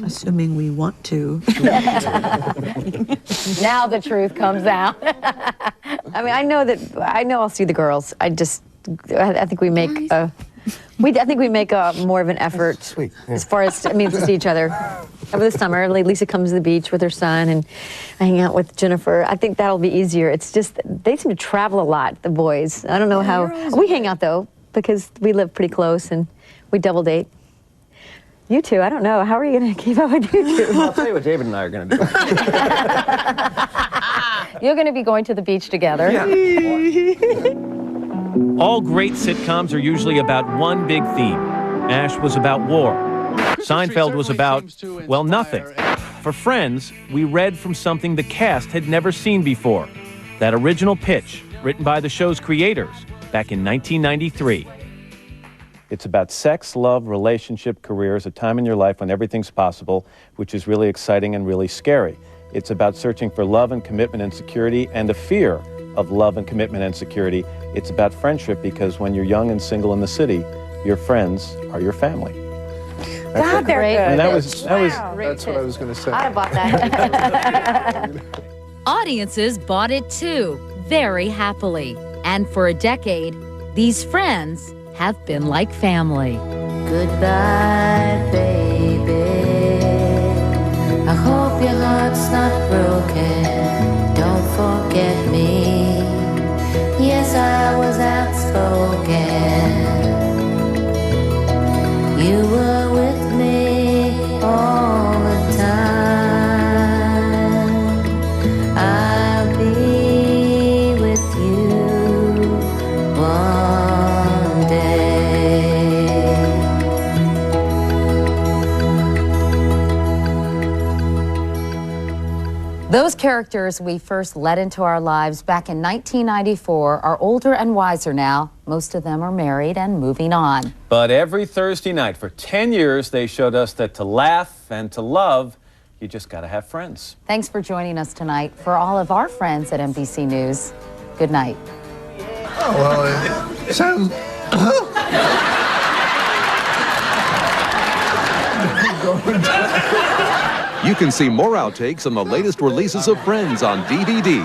Assuming we want to. Now the truth comes out. I mean, I know I'll see the girls. I think we make more of an effort as far as to see each other. Over the summer, Lisa comes to the beach with her son, and I hang out with Jennifer. I think that'll be easier. It's just they seem to travel a lot, the boys. I don't know how. We hang out though because we live pretty close and we double date. You two, I don't know. How are you going to keep up with you two? I'll tell you what David and I are going to do. You're going to be going to the beach together. Yeah. All great sitcoms are usually about one big theme. MASH was about war. Seinfeld was about, well, nothing. For Friends, we read from something the cast had never seen before. That original pitch, written by the show's creators back in 1993. It's about sex, love, relationship, careers, a time in your life when everything's possible, which is really exciting and really scary. It's about searching for love and commitment and security and the fear of love and commitment and security. It's about friendship because when you're young and single in the city, your friends are your family. God, they're good. And That's what I was going to say. I'd have bought that. Audiences bought it too. very happily. And for a decade, these friends have been like family. Goodbye, baby. I hope your heart's not broken. Don't forget me. Yes, I was outspoken. You were with me all the time. I'll be with you one day. Those characters we first let into our lives back in 1994 are older and wiser now. Most of them are married and moving on. But every Thursday night for 10 years, they showed us that to laugh and to love, you just gotta have friends. Thanks for joining us tonight. For all of our friends at NBC News, good night. Oh, well, it sounds... You can see more outtakes on the latest releases of Friends on DVD.